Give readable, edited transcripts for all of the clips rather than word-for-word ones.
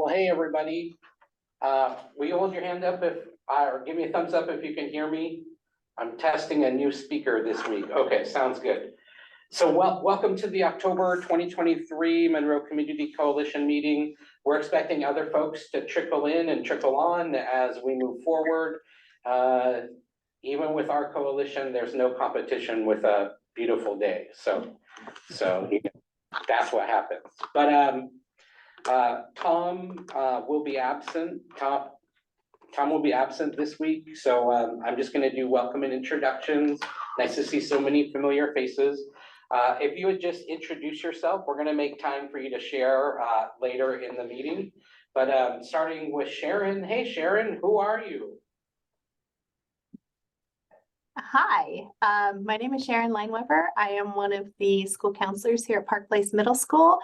Well, hey, everybody. Will you hold your hand up or give me a thumbs up if you can hear me? I'm testing a new speaker this week. Okay, sounds good. So welcome to the October 2023 Monroe Community Coalition meeting. We're expecting other folks to trickle in and trickle on as we move forward. Even with our coalition, there's no competition with a beautiful day. So that's what happens. But Tom will be absent. Tom will be absent this week, so I'm just going to do welcome and introductions. Nice to see so many familiar faces. If you would just introduce yourself, we're going to make time for you to share later in the meeting. But starting with Sharon. Hey, Sharon, who are you? Hi, my name is Sharon Lineweber. I am one of the school counselors here at Park Place Middle School.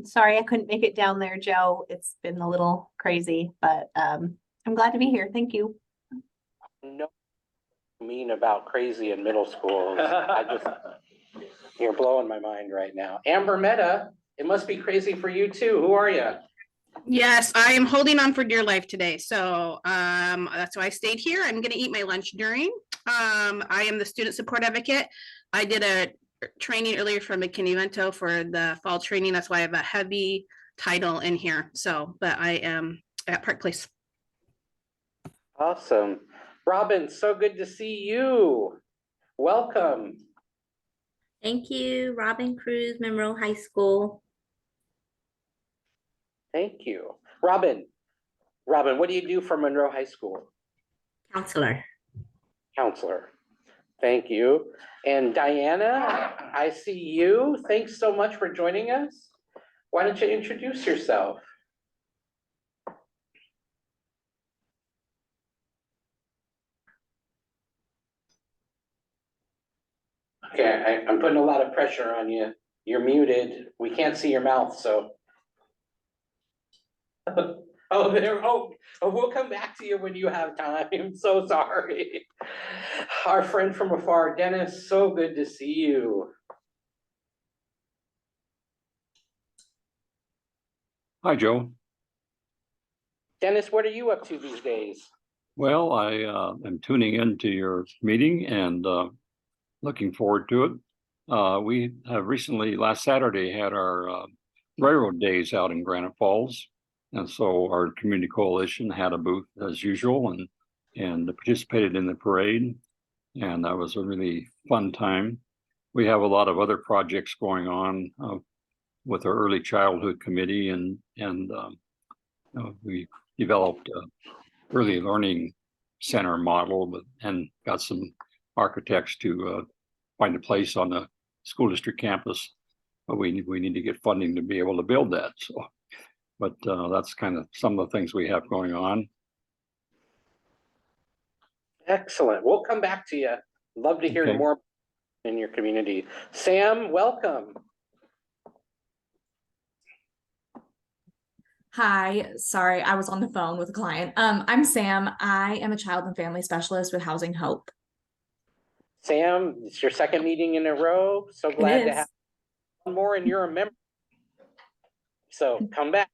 Sorry I couldn't make it down there, Joe. It's been a little crazy, but I'm glad to be here. Thank you. No mean about crazy in middle school. You're blowing my mind right now. Amber Meta, it must be crazy for you too. Who are you? Yes, I am holding on for dear life today. So that's why I stayed here. I'm going to eat my lunch during. I am the student support advocate. I did a training earlier from McKinney-Vento for the fall training. That's why I have a heavy title in here. So, but I am at Park Place. Awesome. Robin, so good to see you. Welcome. Thank you, Robin Cruz, Monroe High School. Thank you. Robin, what do you do for Monroe High School? Counselor. Counselor. Thank you. And Diana, I see you. Thanks so much for joining us. Why don't you introduce yourself? Okay, I'm putting a lot of pressure on you. You're muted. We can't see your mouth, so. Oh, we'll come back to you when you have time. So sorry. Our friend from afar, Dennis, so good to see you. Hi, Joe. Dennis, what are you up to these days? Well, I am tuning into your meeting and looking forward to it. We have recently, last Saturday, had our railroad days out in Granite Falls. And so our community coalition had a booth as usual and participated in the parade. And that was a really fun time. We have a lot of other projects going on with our early childhood committee and we developed a early learning center model and got some architects to find a place on the school district campus. But we need to get funding to be able to build that. So. But that's kind of some of the things we have going on. Excellent. We'll come back to you. Love to hear more in your community. Sam, welcome. Hi, sorry, I was on the phone with a client. I'm Sam. I am a child and family specialist with Housing Hope. Sam, it's your second meeting in a row. So glad to have one more, and you're a member. So come back.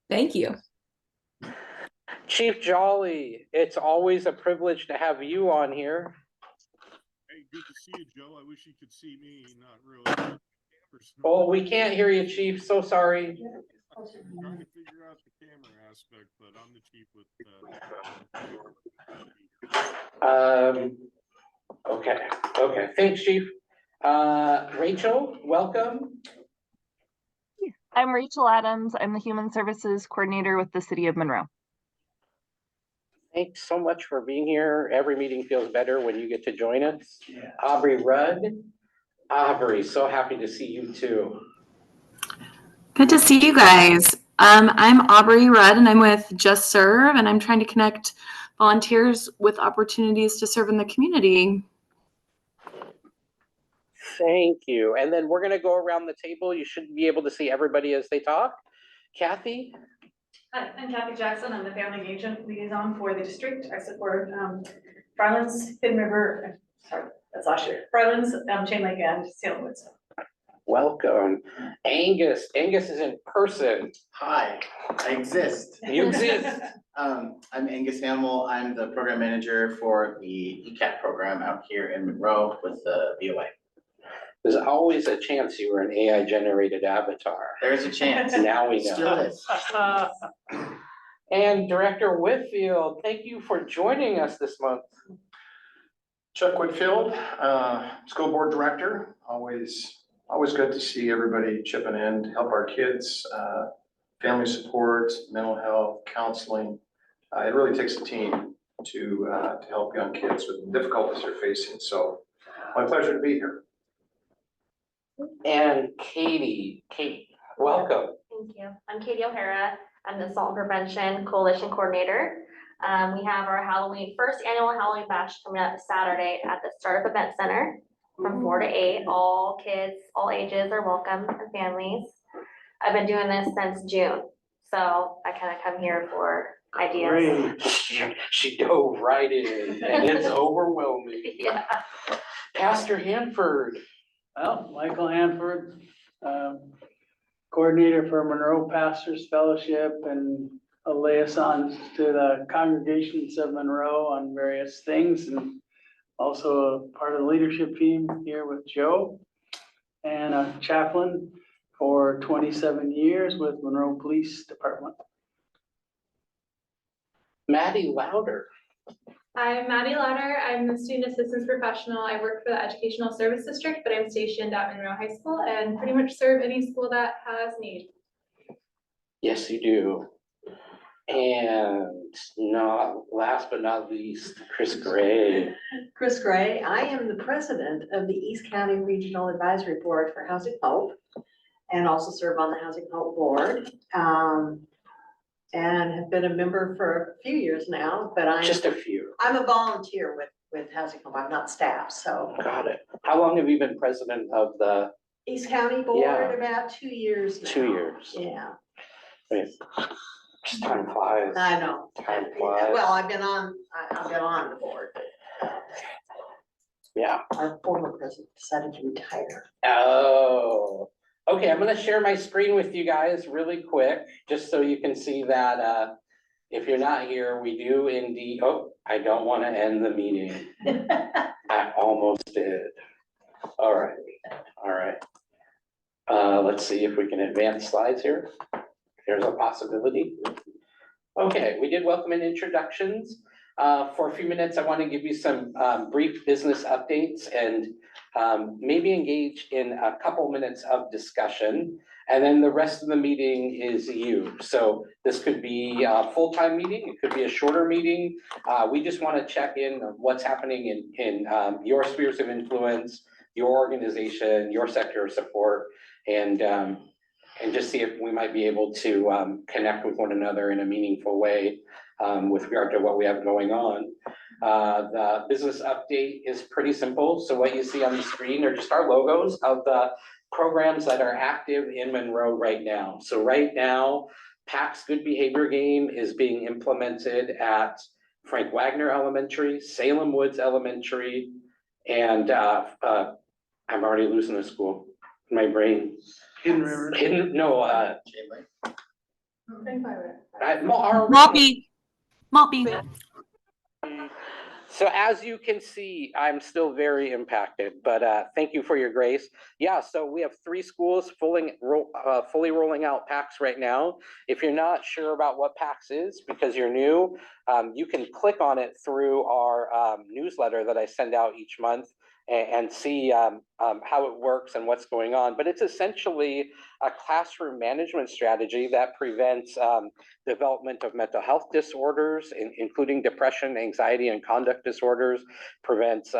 Thank you. Chief Jolly, it's always a privilege to have you on here. Hey, good to see you, Joe. I wish you could see me, not really. Oh, we can't hear you, Chief. So sorry. I'm trying to figure out the camera aspect, but I'm the chief with Okay. Thanks, Chief. Rachel, welcome. I'm Rachel Adams. I'm the Human Services Coordinator with the City of Monroe. Thanks so much for being here. Every meeting feels better when you get to join us. Yeah. Aubrey Rudd. Aubrey, so happy to see you too. Good to see you guys. I'm Aubrey Rudd and I'm with Just Serve, and I'm trying to connect volunteers with opportunities to serve in the community. Thank you. And then we're going to go around the table. You should be able to see everybody as they talk. Kathy? Hi, I'm Kathy Jackson. I'm the family agent liaison for the district. I support Farlands, Hidden River, sorry, that's last year. Farlands, Chain Lake, and Salem Woods. welcome. Angus is in person. Hi, I exist. You exist. I'm Angus Hamill. I'm the program manager for the ECAT program out here in Monroe with the VOA. There's always a chance you were an AI generated avatar. There's a chance. Now we know. Still is. And Director Whitfield, thank you for joining us this month. Chuck Whitfield, school board director. Always good to see everybody chipping in to help our kids, family support, mental health, counseling. It really takes a team to help young kids with the difficulties they're facing. So my pleasure to be here. And Kate, welcome. Thank you. I'm Katie O'Hara. I'm the Assault Prevention Coalition Coordinator. We have our first annual Halloween bash coming up Saturday at the Startup Event Center from 4 to 8. All kids, all ages are welcome and families. I've been doing this since June, so I kind of come here for ideas. Great. She dove right in and it's overwhelming. Yeah. Pastor Hanford. Well, Michael Hanford, coordinator for Monroe Pastors Fellowship and a liaison to the congregations of Monroe on various things, and also a part of the leadership team here with Joe, and a chaplain for 27 years with Monroe Police Department. Maddie Louder. I'm Maddie Lauder. I'm the student assistance professional. I work for the Educational Service District, but I'm stationed at Monroe High School and pretty much serve any school that has need. Yes, you do. And last but not least, Chris Gray. Chris Gray. I am the president of the East County Regional Advisory Board for Housing Hope and also serve on the Housing Hope Board. And have been a member for a few years now, but Just a few. I'm a volunteer with Housing Home. I'm not staff, so. Got it. How long have you been president of the East County Board, about 2 years now. 2 years? Yeah. Wait, just time flies. I know. Time flies. Well, I've been on the board. Yeah. Our former president decided to retire. Oh, okay. I'm gonna share my screen with you guys really quick, just so you can see that, if you're not here, we do indeed, I don't want to end the meeting. I almost did. All right. Let's see if we can advance slides here. There's a possibility. Okay, we did welcome and introductions. For a few minutes, I want to give you some brief business updates and maybe engage in a couple minutes of discussion. And then the rest of the meeting is you. So this could be a full-time meeting. It could be a shorter meeting. We just want to check in on what's happening in your spheres of influence, your organization, your sector of support, and just see if we might be able to connect with one another in a meaningful way with regard to what we have going on. The business update is pretty simple. So what you see on the screen are just our logos of the programs that are active in Monroe right now. So right now, PAC's Good Behavior Game is being implemented at Frank Wagner Elementary, Salem Woods Elementary, and I'm already losing the school. My brain. Hidden River. Maltby. So as you can see, I'm still very impacted, but thank you for your grace. Yeah, so we have 3 schools fully rolling out PACS right now. If you're not sure about what PACS is because you're new, you can click on it through our newsletter that I send out each month and see how it works and what's going on. But it's essentially a classroom management strategy that prevents development of mental health disorders, including depression, anxiety, and conduct disorders, prevents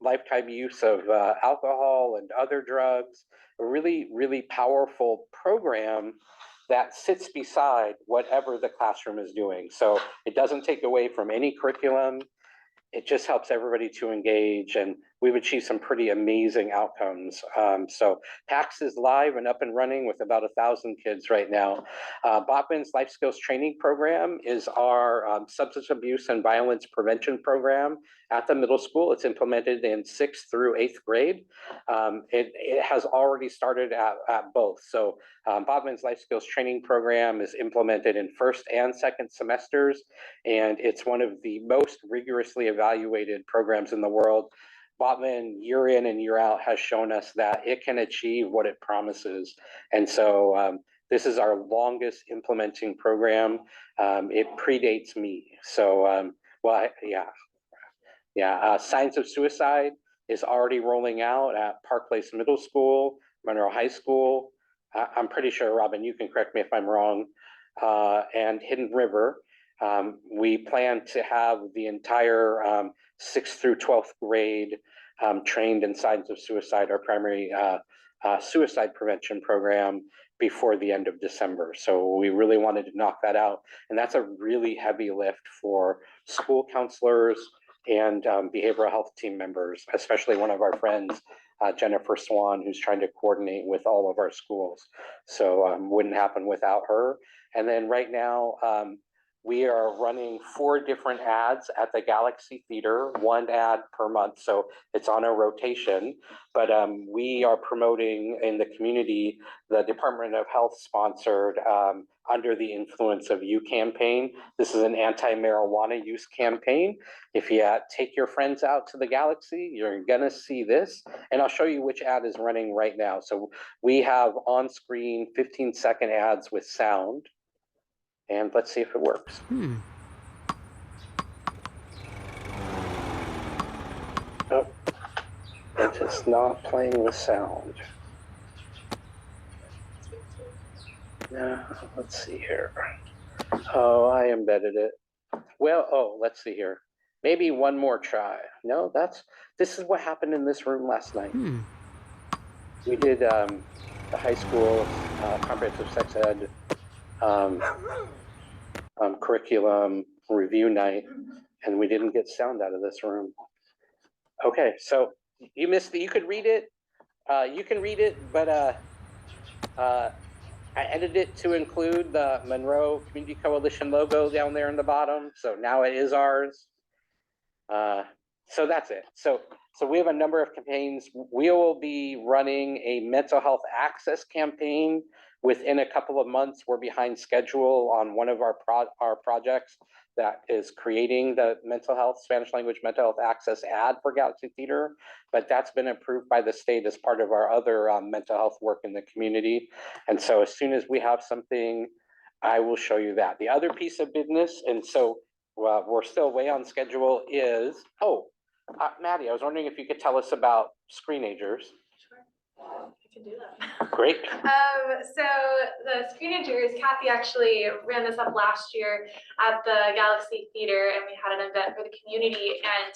lifetime use of alcohol and other drugs. A really, really powerful program that sits beside whatever the classroom is doing. So it doesn't take away from any curriculum. It just helps everybody to engage and we've achieved some pretty amazing outcomes. So PAX is live and up and running with about 1,000 kids right now. Bachman's Life Skills Training Program is our substance abuse and violence prevention program at the middle school. It's implemented in 6th through 8th grade. It has already started at both. So Bachman's Life Skills Training Program is implemented in 1st and 2nd semesters, and it's one of the most rigorously evaluated programs in the world. Bachman, year in and year out, has shown us that it can achieve what it promises. And so this is our longest implementing program. It predates me. So, Signs of Suicide is already rolling out at Park Place Middle School, Monroe High School. I'm pretty sure, Robin, you can correct me if I'm wrong, and Hidden River. We plan to have the entire 6th through 12th grade trained in Signs of Suicide, our primary suicide prevention program, before the end of December. So we really wanted to knock that out. And that's a really heavy lift for school counselors and behavioral health team members, especially one of our friends, Jennifer Swan, who's trying to coordinate with all of our schools. So wouldn't happen without her. And then right now, we are running 4 different ads at the Galaxy Theater, 1 ad per month. So it's on a rotation, but we are promoting in the community the Department of Health sponsored Under the Influence of You campaign. This is an anti-marijuana use campaign. If you take your friends out to the Galaxy, you're gonna see this. And I'll show you which ad is running right now. So we have on screen 15-second ads with sound. And let's see if it works. Oh, it's just not playing with sound. Let's see here. Oh, I embedded it. Well, let's see here. Maybe one more try. No, this is what happened in this room last night. We did the high school comprehensive sex ed curriculum review night, and we didn't get sound out of this room. Okay, so you missed it. You could read it. You can read it, but I edited it to include the Monroe Community Coalition logo down there in the bottom. So now it is ours. So that's it. So we have a number of campaigns. We will be running a mental health access campaign within a couple of months. We're behind schedule on one of our projects that is creating the Spanish language mental health access ad for Galaxy Theater, but that's been approved by the state as part of our other mental health work in the community. And so as soon as we have something, I will show you that. The other piece of business, and so we're still way on schedule, is, Maddie, I was wondering if you could tell us about Screenagers. I can do that. Great. So the Screenagers, Kathy actually ran this up last year at the Galaxy Theater, and we had an event for the community. And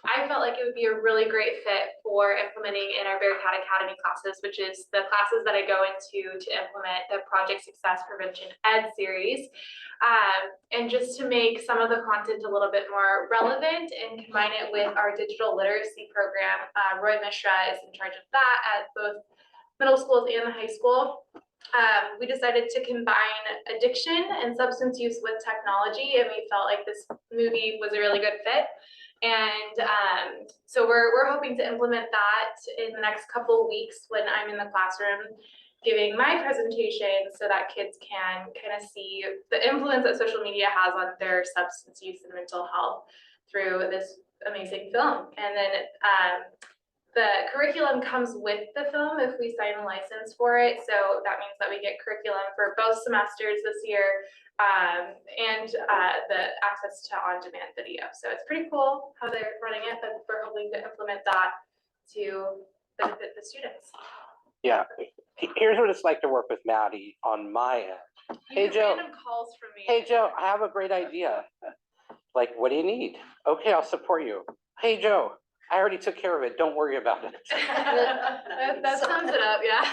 I felt like it would be a really great fit for implementing in our Bearcat Academy classes, which is the classes that I go into to implement the Project Success Prevention Ed series. And just to make some of the content a little bit more relevant and combine it with our digital literacy program, Roy Mishra is in charge of that at both middle schools and the high school. We decided to combine addiction and substance use with technology, and we felt like this movie was a really good fit. And so we're hoping to implement that in the next couple of weeks when I'm in the classroom giving my presentation, so that kids can kind of see the influence that social media has on their substance use and mental health through this amazing film. And then the curriculum comes with the film if we sign a license for it. So that means that we get curriculum for both semesters this year, and the access to on-demand video. So it's pretty cool how they're running it, but we're hoping to implement that to benefit the students. Yeah, here's what it's like to work with Maddie on my end. You get random calls from me. Hey, Joe, I have a great idea. Like, what do you need? Okay, I'll support you. Hey, Joe, I already took care of it. Don't worry about it. that sums it up, yeah.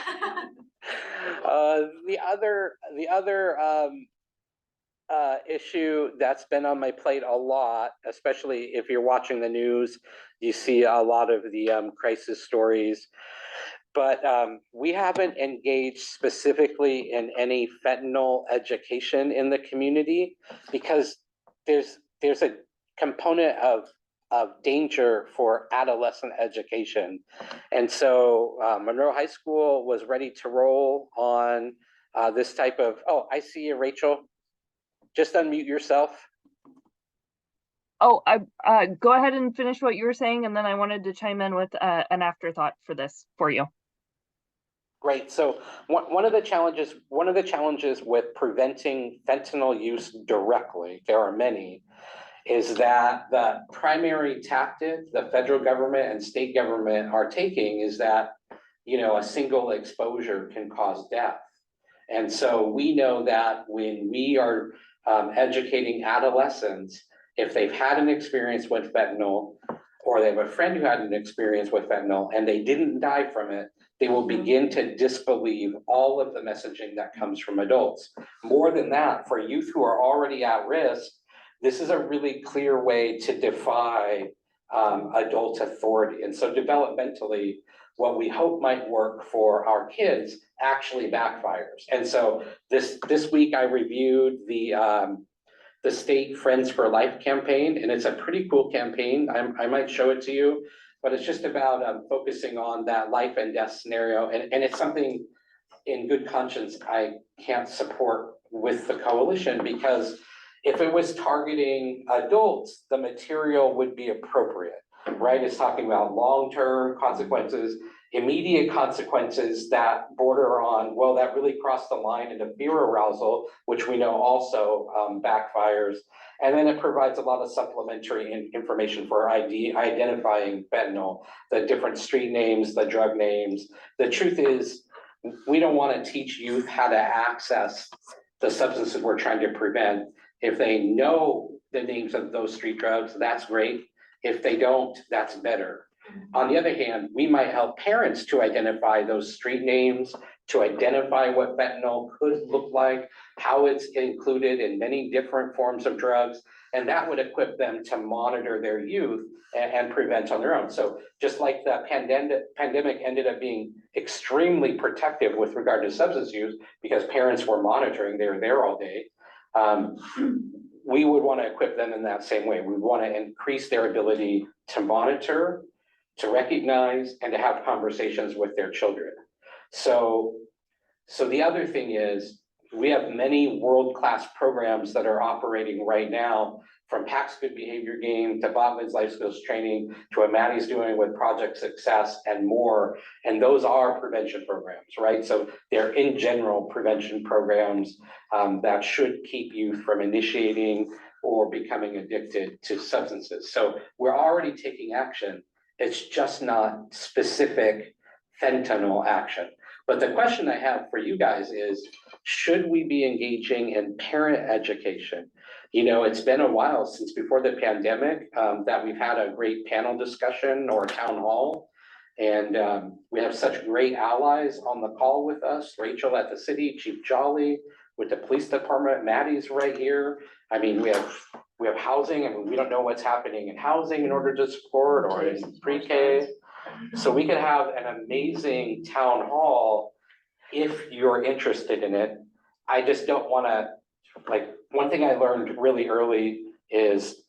The other issue that's been on my plate a lot, especially if you're watching the news. You see a lot of the crisis stories. But we haven't engaged specifically in any fentanyl education in the community because there's a component of danger for adolescent education. And so Monroe High School was ready to roll on this type of, oh, I see you, Rachel. Just unmute yourself. Oh, I go ahead and finish what you were saying, and then I wanted to chime in with an afterthought for this for you. Great. So one of the challenges with preventing fentanyl use directly, there are many, is that the primary tactic the federal government and state government are taking is that, you know, a single exposure can cause death. And so we know that when we are educating adolescents, if they've had an experience with fentanyl, or they have a friend who had an experience with fentanyl and they didn't die from it, they will begin to disbelieve all of the messaging that comes from adults. More than that, for youth who are already at risk, this is a really clear way to defy adult authority. And so developmentally, what we hope might work for our kids actually backfires. And so this week I reviewed the State Friends for Life campaign, and it's a pretty cool campaign. I might show it to you, but it's just about focusing on that life and death scenario. And it's something in good conscience I can't support with the coalition, because if it was targeting adults, the material would be appropriate, right? It's talking about long-term consequences, immediate consequences that border on, well, that really crossed the line into fear arousal, which we know also backfires. And then it provides a lot of supplementary information for identifying fentanyl, the different street names, the drug names. The truth is, we don't want to teach youth how to access the substances we're trying to prevent. If they know the names of those street drugs, that's great. If they don't, that's better. On the other hand, we might help parents to identify those street names, to identify what fentanyl could look like, how it's included in many different forms of drugs, and that would equip them to monitor their youth and prevent on their own. So just like the pandemic ended up being extremely protective with regard to substance use because parents were monitoring, they were there all day, we would want to equip them in that same way. We want to increase their ability to monitor, to recognize, and to have conversations with their children. So the other thing is, we have many world-class programs that are operating right now, from PAC's Good Behavior Game to Botman's Life Skills Training to what Maddie's doing with Project Success and more. And those are prevention programs, right? So they're in general prevention programs that should keep youth from initiating or becoming addicted to substances. So we're already taking action. It's just not specific fentanyl action. But the question I have for you guys is, should we be engaging in parent education? You know, it's been a while since before the pandemic that we've had a great panel discussion or town hall. And we have such great allies on the call with us. Rachel at the city, Chief Jolly with the police department, Maddie's right here. I mean, we have housing. I mean, we don't know what's happening in housing in order to support, or in pre-K. So we could have an amazing town hall if you're interested in it. I just don't want to, like, one thing I learned really early is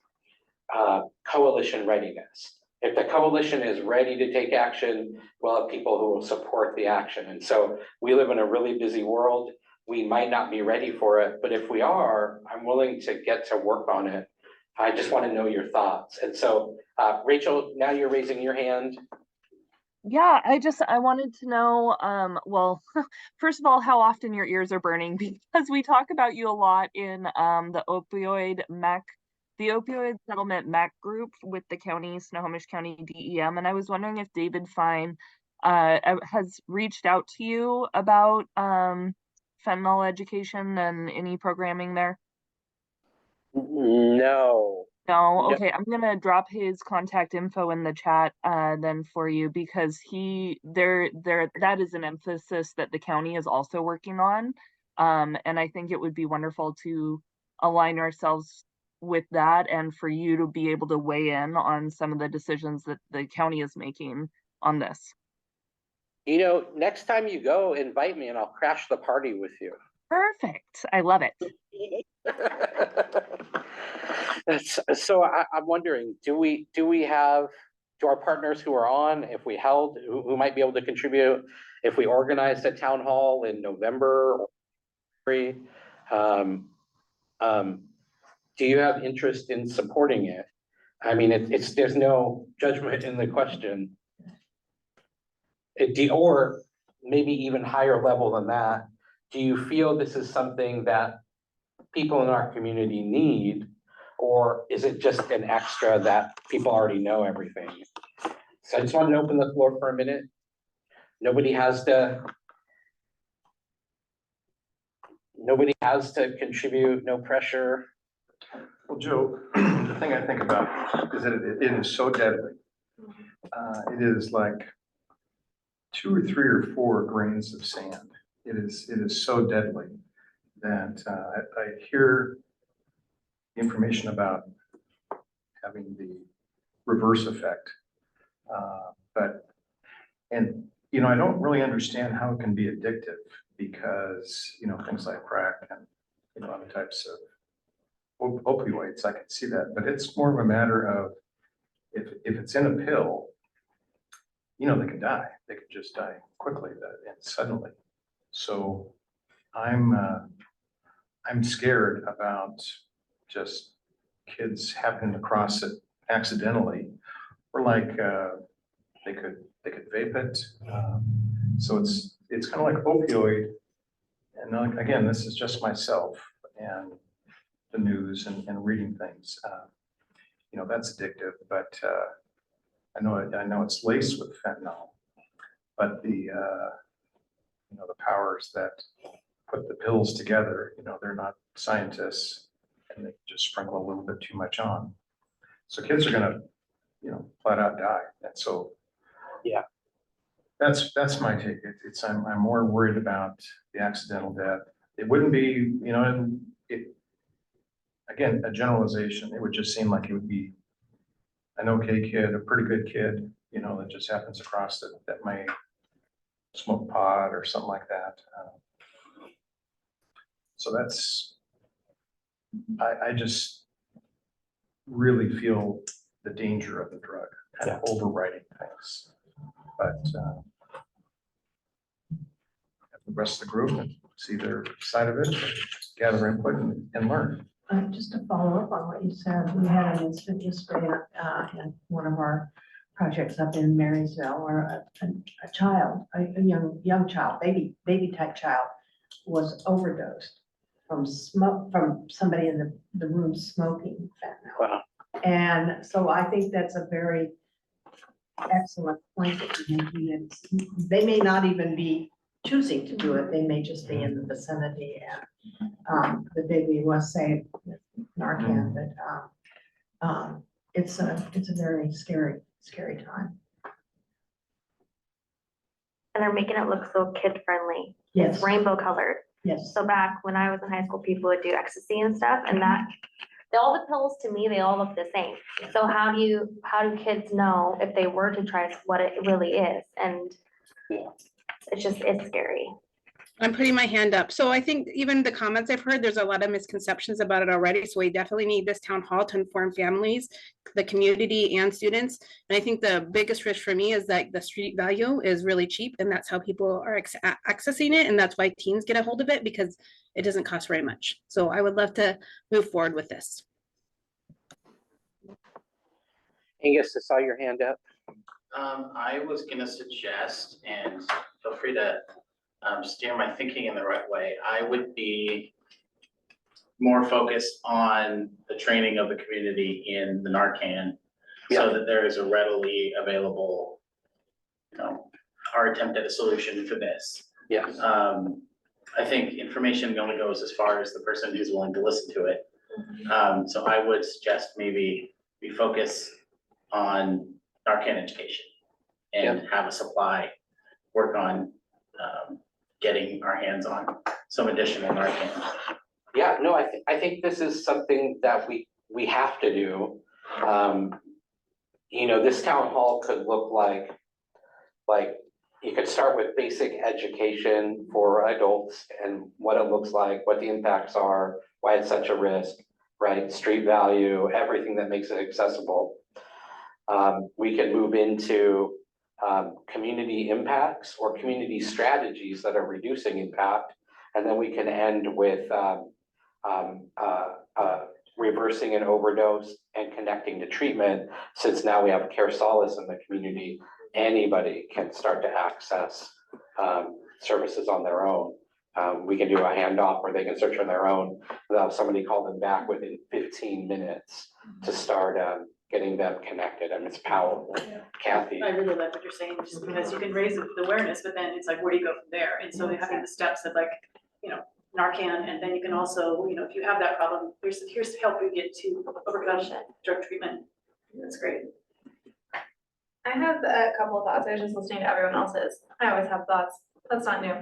coalition readiness. If the coalition is ready to take action, we'll have people who will support the action. And so we live in a really busy world. We might not be ready for it, but if we are, I'm willing to get to work on it. I just want to know your thoughts. And so, Rachel, now you're raising your hand. Yeah, I wanted to know, well, first of all, how often your ears are burning, because we talk about you a lot in the opioid settlement MEC group with the county, Snohomish County DEM. And I was wondering if David Fine has reached out to you about fentanyl education and any programming there. No. No, okay, I'm gonna drop his contact info in the chat then for you, because that is an emphasis that the county is also working on. And I think it would be wonderful to align ourselves with that and for you to be able to weigh in on some of the decisions that the county is making on this. You know, next time you go, invite me and I'll crash the party with you. Perfect. I love it. So I'm wondering, do our partners who are on, if we held, who might be able to contribute, if we organized a town hall in November or do you have interest in supporting it? I mean, there's no judgment in the question. Or maybe even higher level than that, do you feel this is something that people in our community need? Or is it just an extra that people already know everything? So I just wanted to open the floor for a minute. Nobody has to contribute, no pressure. Well, Joe, the thing I think about is that it is so deadly. It is like 2 or 3 or 4 grains of sand. It is so deadly that I hear information about having the reverse effect. I don't really understand how it can be addictive because, things like crack and, other types of opioids, I can see that, but it's more of a matter of if it's in a pill, they could die. They could just die quickly and suddenly. So I'm scared about just kids happening to cross it accidentally, or like they could vape it. So it's kind of like opioid. And again, this is just myself and the news and reading things. That's addictive, but I know it's laced with fentanyl, but the powers that put the pills together, they're not scientists, and they just sprinkle a little bit too much on. So kids are gonna, flat out die. And so, yeah, that's my take. I'm more worried about the accidental death. It wouldn't be, again, a generalization. It would just seem like it would be an okay kid, a pretty good kid, that just happens across that may smoke pot or something like that. So I just really feel the danger of the drug kind of overriding things. But the rest of the group and see their side of it, gather input and learn. Just to follow up on what you said, we had an incident yesterday in one of our projects up in Marysville where a child, a young child, baby type child, was overdosed from somebody in the room smoking fentanyl. Wow. And so I think that's a very excellent point that you're making. They may not even be choosing to do it. They may just be in the vicinity, and the baby was saved with Narcan, but it's a very scary time. And they're making it look so kid friendly. Yes. It's rainbow colored. Yes. So back when I was in high school, people would do ecstasy and stuff, and all the pills to me, they all look the same. So how do kids know if they were to try what it really is? And it's scary. I'm putting my hand up. So I think even the comments I've heard, there's a lot of misconceptions about it already. So we definitely need this town hall to inform families, the community and students. And I think the biggest risk for me is that the street value is really cheap, and that's how people are accessing it. And that's why teens get a hold of it, because it doesn't cost very much. So I would love to move forward with this. Angus, I saw your hand up. I was gonna suggest, and feel free to steer my thinking in the right way. I would be more focused on the training of the community in the Narcan, so that there is a readily available, our attempt at a solution for this. Yes. I think information only goes as far as the person who's willing to listen to it. So I would suggest maybe we focus on Narcan education and have a supply, work on getting our hands on some additional Narcan. Yeah, no, I think this is something that we have to do. You know, this town hall could look like you could start with basic education for adults and what it looks like, what the impacts are, why it's such a risk, right? Street value, everything that makes it accessible. We can move into community impacts or community strategies that are reducing impact. And then we can end with reversing an overdose and connecting to treatment. Since now we have Care Solace in the community, anybody can start to access services on their own. We can do a handoff where they can search on their own without somebody call them back within 15 minutes to start getting them connected. I mean, it's powerful. Kathy. I really like what you're saying, just because you can raise the awareness, but then it's like, where do you go from there? And so having the steps of like, you know, Narcan, and then you can also, you know, if you have that problem, here's help you get to overcome drug treatment. That's great. I have a couple of thoughts. I was just listening to everyone else's. I always have thoughts. That's not new.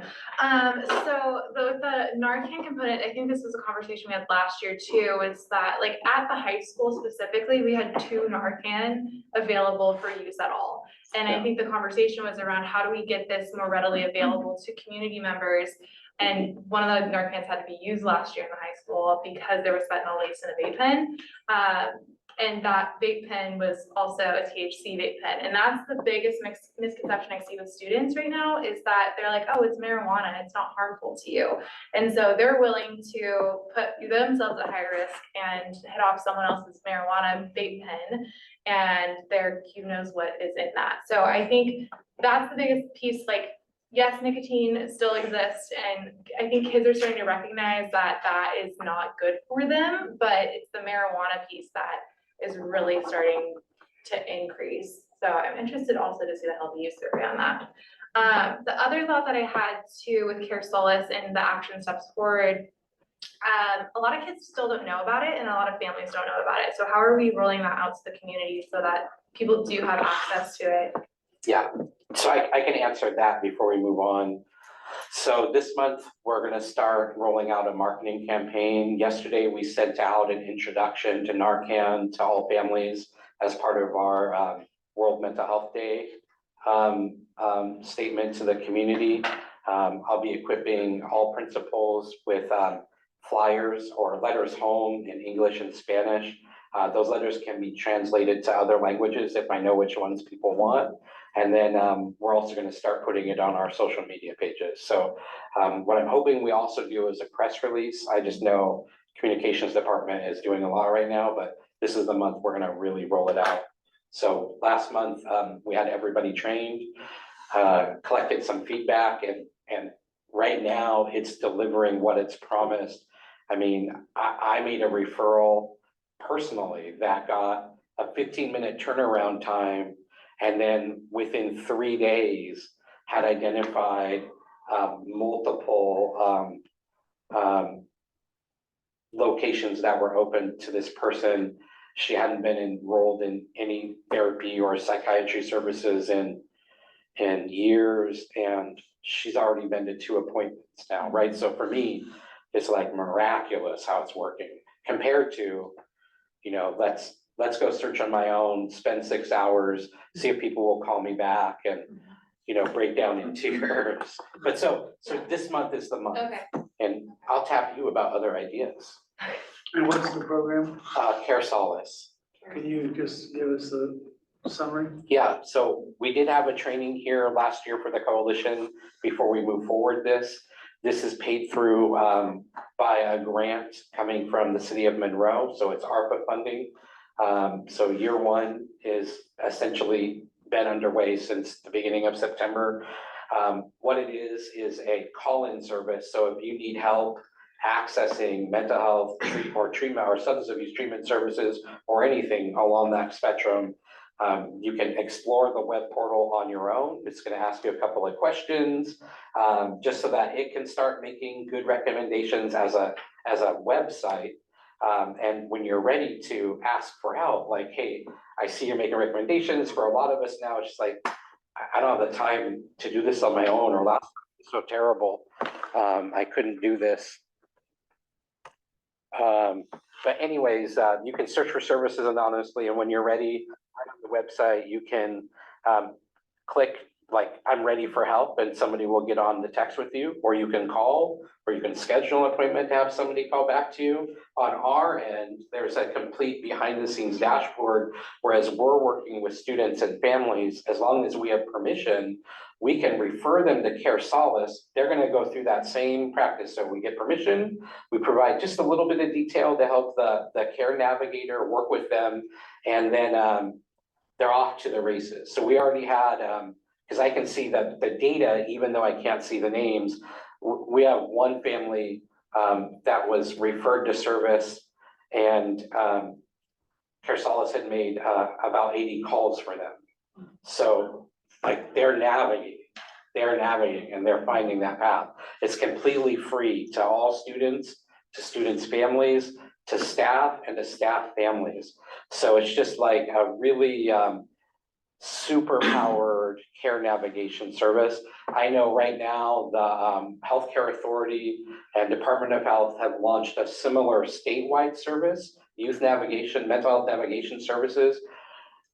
So with the Narcan component, I think this was a conversation we had last year too, is that like at the high school specifically, we had 2 Narcan available for use at all. And I think the conversation was around how do we get this more readily available to community members. And one of the Narcans had to be used last year in the high school because there was fentanyl laced in a vape pen. And that vape pen was also a THC vape pen. And that's the biggest misconception I see with students right now is that they're like, oh, it's marijuana, it's not harmful to you. And so they're willing to put themselves at high risk and head off someone else's marijuana vape pen, and their Q knows what is in that. So I think that's the biggest piece. Like, yes, nicotine still exists, and I think kids are starting to recognize that that is not good for them, but it's the marijuana piece that is really starting to increase. So I'm interested also to see the healthy use survey on that. The other thought that I had too with Care Solace and the action steps forward, a lot of kids still don't know about it and a lot of families don't know about it. So how are we rolling that out to the community so that people do have access to it? Yeah, so I can answer that before we move on. So this month, we're gonna start rolling out a marketing campaign. Yesterday, we sent out an introduction to Narcan to all families as part of our World Mental Health Day statement to the community. I'll be equipping all principals with flyers or letters home in English and Spanish. Those letters can be translated to other languages if I know which ones people want. And then we're also going to start putting it on our social media pages. So what I'm hoping we also do is a press release. I just know communications department is doing a lot right now, but this is the month we're going to really roll it out. So last month we had everybody trained, collected some feedback, and right now it's delivering what it's promised. I mean, I made a referral personally that got a 15-minute turnaround time, and then within 3 days had identified multiple locations that were open to this person. She hadn't been enrolled in any therapy or psychiatry services in years, and she's already been to 2 appointments now, right? So for me, it's like miraculous how it's working compared to, you know, let's go search on my own, spend 6 hours, see if people will call me back and, you know, break down in tears. But so this month is the month. Okay. And I'll tap you about other ideas. And what's the program? Care Solace. Can you just give us a summary? Yeah, so we did have a training here last year for the coalition before we move forward this. This is paid through by a grant coming from the city of Monroe, so it's ARPA funding. So year 1 is essentially been underway since the beginning of September. What it is a call-in service. So if you need help accessing mental health treatment or substance abuse treatment services or anything along that spectrum, you can explore the web portal on your own. It's going to ask you a couple of questions just so that it can start making good recommendations as a website. And when you're ready to ask for help, like, hey, I see you're making recommendations. For a lot of us now, it's just like, I don't have the time to do this on my own, or last time it was so terrible. I couldn't do this But anyways, you can search for services anonymously, and when you're ready on the website, you can click like I'm ready for help, and somebody will get on the text with you, or you can call, or you can schedule an appointment to have somebody call back to you. On our end, there's a complete behind the scenes dashboard, whereas we're working with students and families, as long as we have permission, we can refer them to Care Solace. They're gonna go through that same practice. So we get permission, we provide just a little bit of detail to help the care navigator work with them, and then they're off to the races. So we already had, because I can see that the data, even though I can't see the names, we have one family that was referred to service, and Care Solace had made about 80 calls for them. So like they're navigating, and they're finding that path. It's completely free to all students, to students' families, to staff, and to staff families. So it's just like a really super powered care navigation service. I know right now the Healthcare Authority and Department of Health have launched a similar statewide service, youth navigation, mental health navigation services.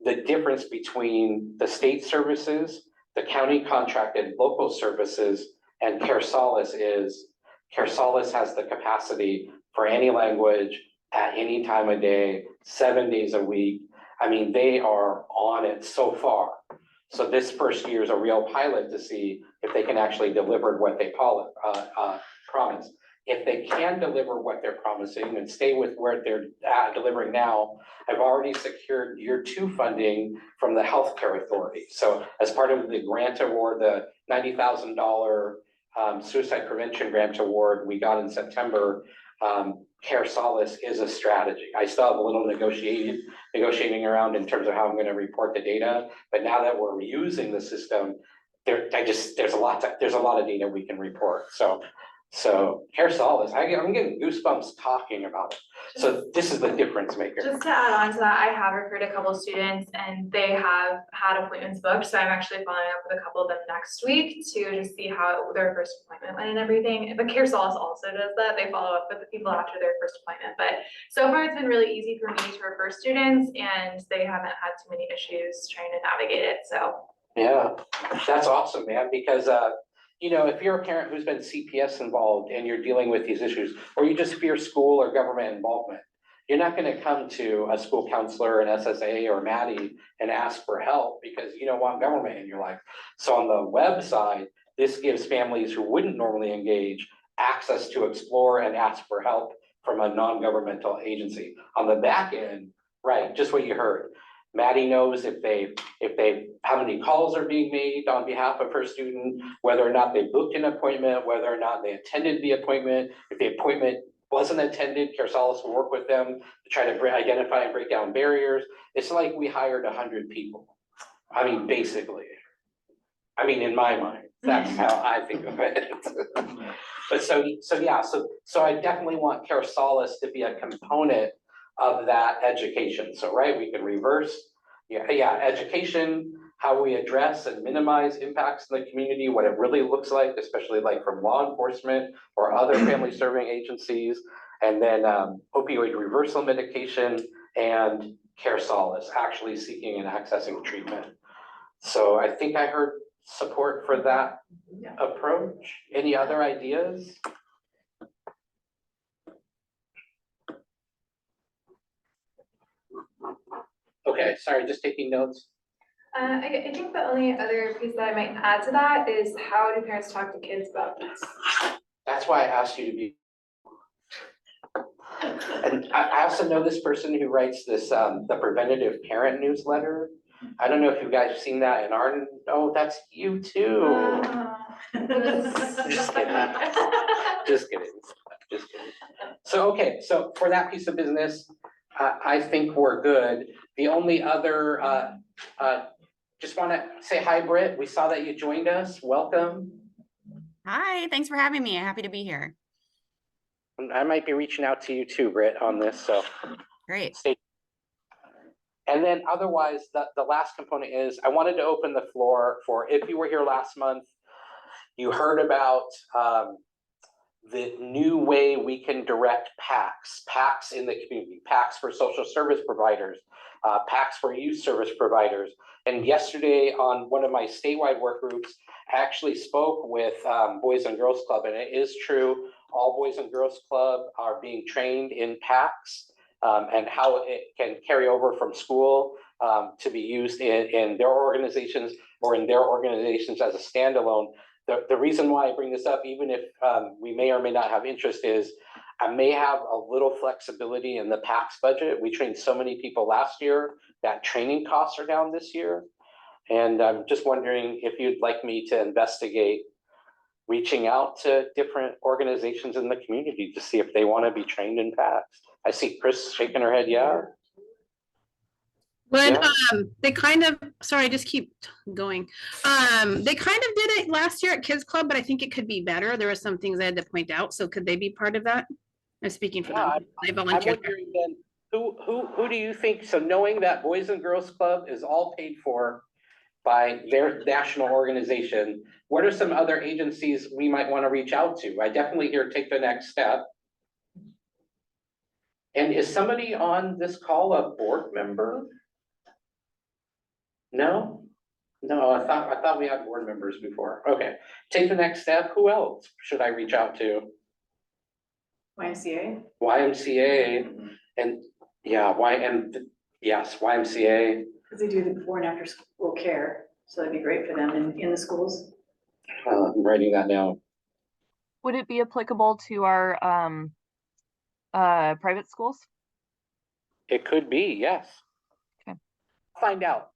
The difference between the state services, the county contracted local services, and Care Solace is Care Solace has the capacity for any language at any time of day, 7 days a week. I mean, they are on it so far. So this first year is a real pilot to see if they can actually deliver what they promise. If they can deliver what they're promising and stay with where they're delivering now, I've already secured year 2 funding from the Healthcare Authority. So as part of the grant award, the $90,000 suicide prevention grant award we got in September, Care Solace is a strategy. I still have a little negotiating around in terms of how I'm going to report the data, but now that we're using the system, there's a lot of data we can report. So Care Solace, I'm getting goosebumps talking about it. So this is the difference maker. Just to add on to that, I have referred a couple of students and they have had appointments booked. So I'm actually following up with a couple of them next week to just see how their first appointment went and everything. But Care Solace also does that. They follow up with the people after their first appointment. But so far it's been really easy for me to refer students and they haven't had too many issues trying to navigate it. So yeah, that's awesome, man, because you know, if you're a parent who's been CPS involved and you're dealing with these issues, or you just fear school or government involvement, you're not going to come to a school counselor, an SSA, or Maddie and ask for help because you don't want government in your life. So on the website, this gives families who wouldn't normally engage access to explore and ask for help from a non-governmental agency. On the back end, right, just what you heard. Maddie knows how many calls are being made on behalf of her student, whether or not they booked an appointment, whether or not they attended the appointment. If the appointment wasn't attended, Care Solace will work with them to try to identify and break down barriers. It's like we hired 100 people. I mean, basically. I mean, in my mind, that's how I think of it. But so I definitely want Care Solace to be a component of that education. So, right, we can reverse, education, how we address and minimize impacts in the community, what it really looks like, especially like from law enforcement or other family serving agencies, and then opioid reversal medication and Care Solace, actually seeking and accessing treatment. So I think I heard support for that approach. Any other ideas? Okay, sorry, just taking notes. I think the only other piece that I might add to that is how do parents talk to kids about this? That's why I asked you to be. And I also know this person who writes this, the preventative parent newsletter. I don't know if you guys have seen that in our, oh, that's you too. Just kidding. Just kidding. Just kidding. So, okay, so for that piece of business, I think we're good. The only other, just want to say hi, Britt. We saw that you joined us. Welcome. Hi, thanks for having me. I'm happy to be here. I might be reaching out to you too, Britt, on this. So great. And then otherwise, the last component is I wanted to open the floor for if you were here last month, you heard about the new way we can direct PACs in the community, PACs for social service providers, PACs for youth service providers. And yesterday on one of my statewide work groups, I actually spoke with Boys and Girls Club, and it is true, all Boys and Girls Club are being trained in PACs and how it can carry over from school to be used in their organizations or in their organizations as a standalone. The reason why I bring this up, even if we may or may not have interest, is I may have a little flexibility in the PACS budget. We trained so many people last year that training costs are down this year. And I'm just wondering if you'd like me to investigate reaching out to different organizations in the community to see if they want to be trained in PACS. I see Chris shaking her head, yeah. When Yeah. they kind of, sorry, I just keep going. They kind of did it last year at Kids Club, but I think it could be better. There were some things I had to point out. So could they be part of that? I'm speaking for them. They I'm volunteered. wondering then, who do you think, so knowing that Boys and Girls Club is all paid for by their national organization, what are some other agencies we might want to reach out to? I definitely hear Take the Next Step. And is somebody on this call a board member? No? No, I thought we had board members before. Okay, Take the Next Step. Who else should I reach out to? YMCA. YMCA and yeah, yes, YMCA. Because they do the before and after school care, so that'd be great for them in the schools. I'm writing that down. Would it be applicable to our private schools? It could be, yes. Okay. Find out.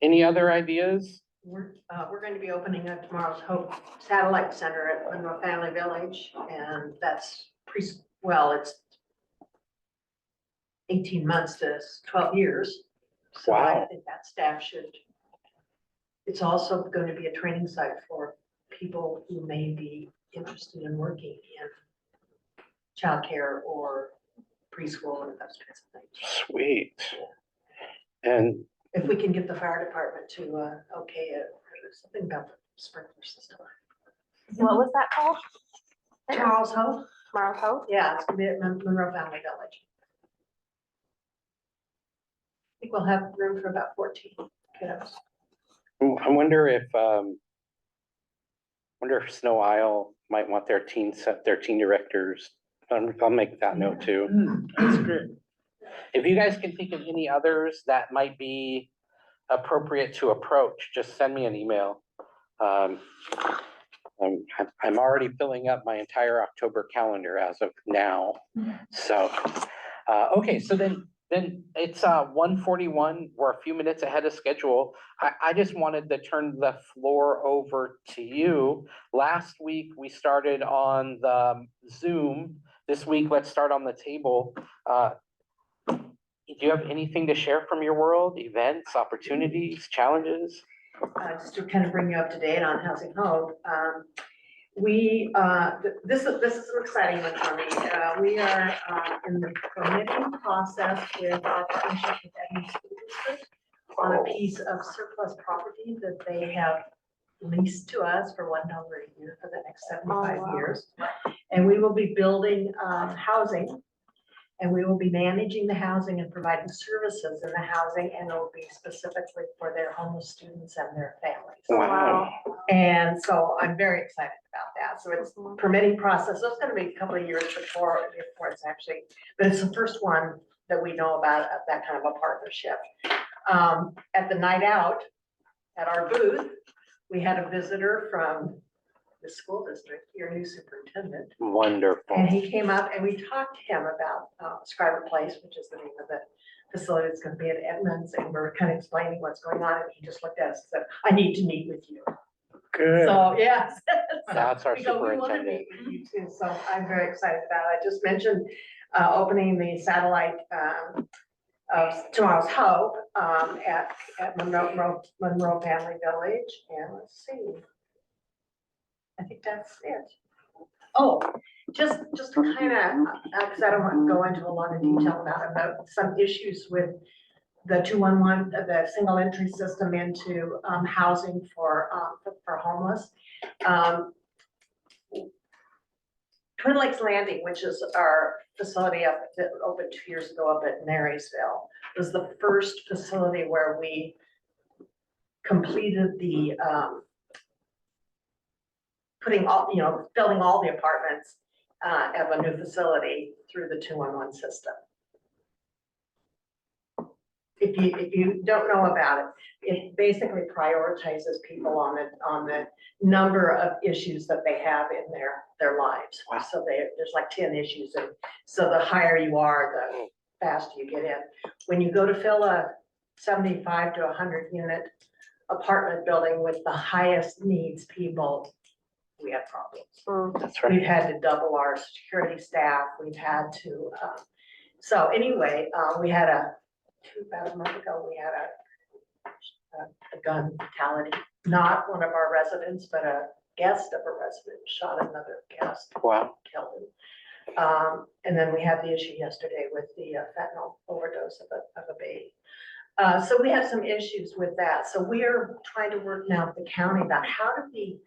Any other ideas? We're going to be opening up tomorrow's Hope Satellite Center at Monroe Family Village, and that's it's 18 months to 12 years. So Wow. I think that staff should. It's also going to be a training site for people who may be interested in working in childcare or preschool and those kinds of things. Sweet. And if we can get the fire department to okay it, there's something about the sprinkler system. What was that called? Tomorrow's Hope. Tomorrow's Hope? Yeah, it's gonna be at Monroe Family Village. I think we'll have room for about 14 kiddos. I wonder if Snow Isle might want their teen directors. I'll make that note too. That's great. If you guys can think of any others that might be appropriate to approach, just send me an email. I'm already filling up my entire October calendar as of now. So, okay, so then it's 1:41. We're a few minutes ahead of schedule. I just wanted to turn the floor over to you. Last week we started on the Zoom. This week, let's start on the table. Do you have anything to share from your world? Events, opportunities, challenges? Just to kind of bring you up to date on Housing Hope. This is an exciting one for me. We are in the permitting process with our partnership with Edmonds School District on a piece of surplus property that they have leased to us for $1 a year for the next 75 years. And we will be building housing. And we will be managing the housing and providing services in the housing, and it will be specifically for their homeless students and their families. Wow. And so I'm very excited about that. So it's permitting process. So it's going to be a couple of years before it's actually, but it's the first one that we know about that kind of a partnership. At the night out at our booth, we had a visitor from the school district, your new superintendent. Wonderful. And he came up and we talked to him about Scriber Place, which is the name of the facility that's going to be at Edmonds, and we're kind of explaining what's going on, and he just looked at us and said, I need to meet with you. Good. So, yes. That's our We want to superintendent. meet with you too, so I'm very excited about it. I just mentioned opening the satellite of Tomorrow's Hope at Monroe Family Village, and let's see. I think that's it. Oh, just to kind of, because I don't want to go into a lot of detail about some issues with the 211, the single entry system into housing for homeless. Twin Lakes Landing, which is our facility that opened 2 years ago up at Marysville, was the first facility where we completed the filling all the apartments of a new facility through the 211 system. If you don't know about it, it basically prioritizes people on the number of issues that they have in their lives. Wow. So there's like 10 issues, and so the higher you are, the faster you get in. When you go to fill a 75 to 100 unit apartment building with the highest needs people, we have problems. That's right. We've had to double our security staff. We've had to, so anyway, we had about a month ago, we had a gun fatality. Not one of our residents, but a guest of a resident shot another guest. Wow. Killed him. And then we had the issue yesterday with the fentanyl overdose of a baby. So we have some issues with that. So we are trying to work now with the county about how do we,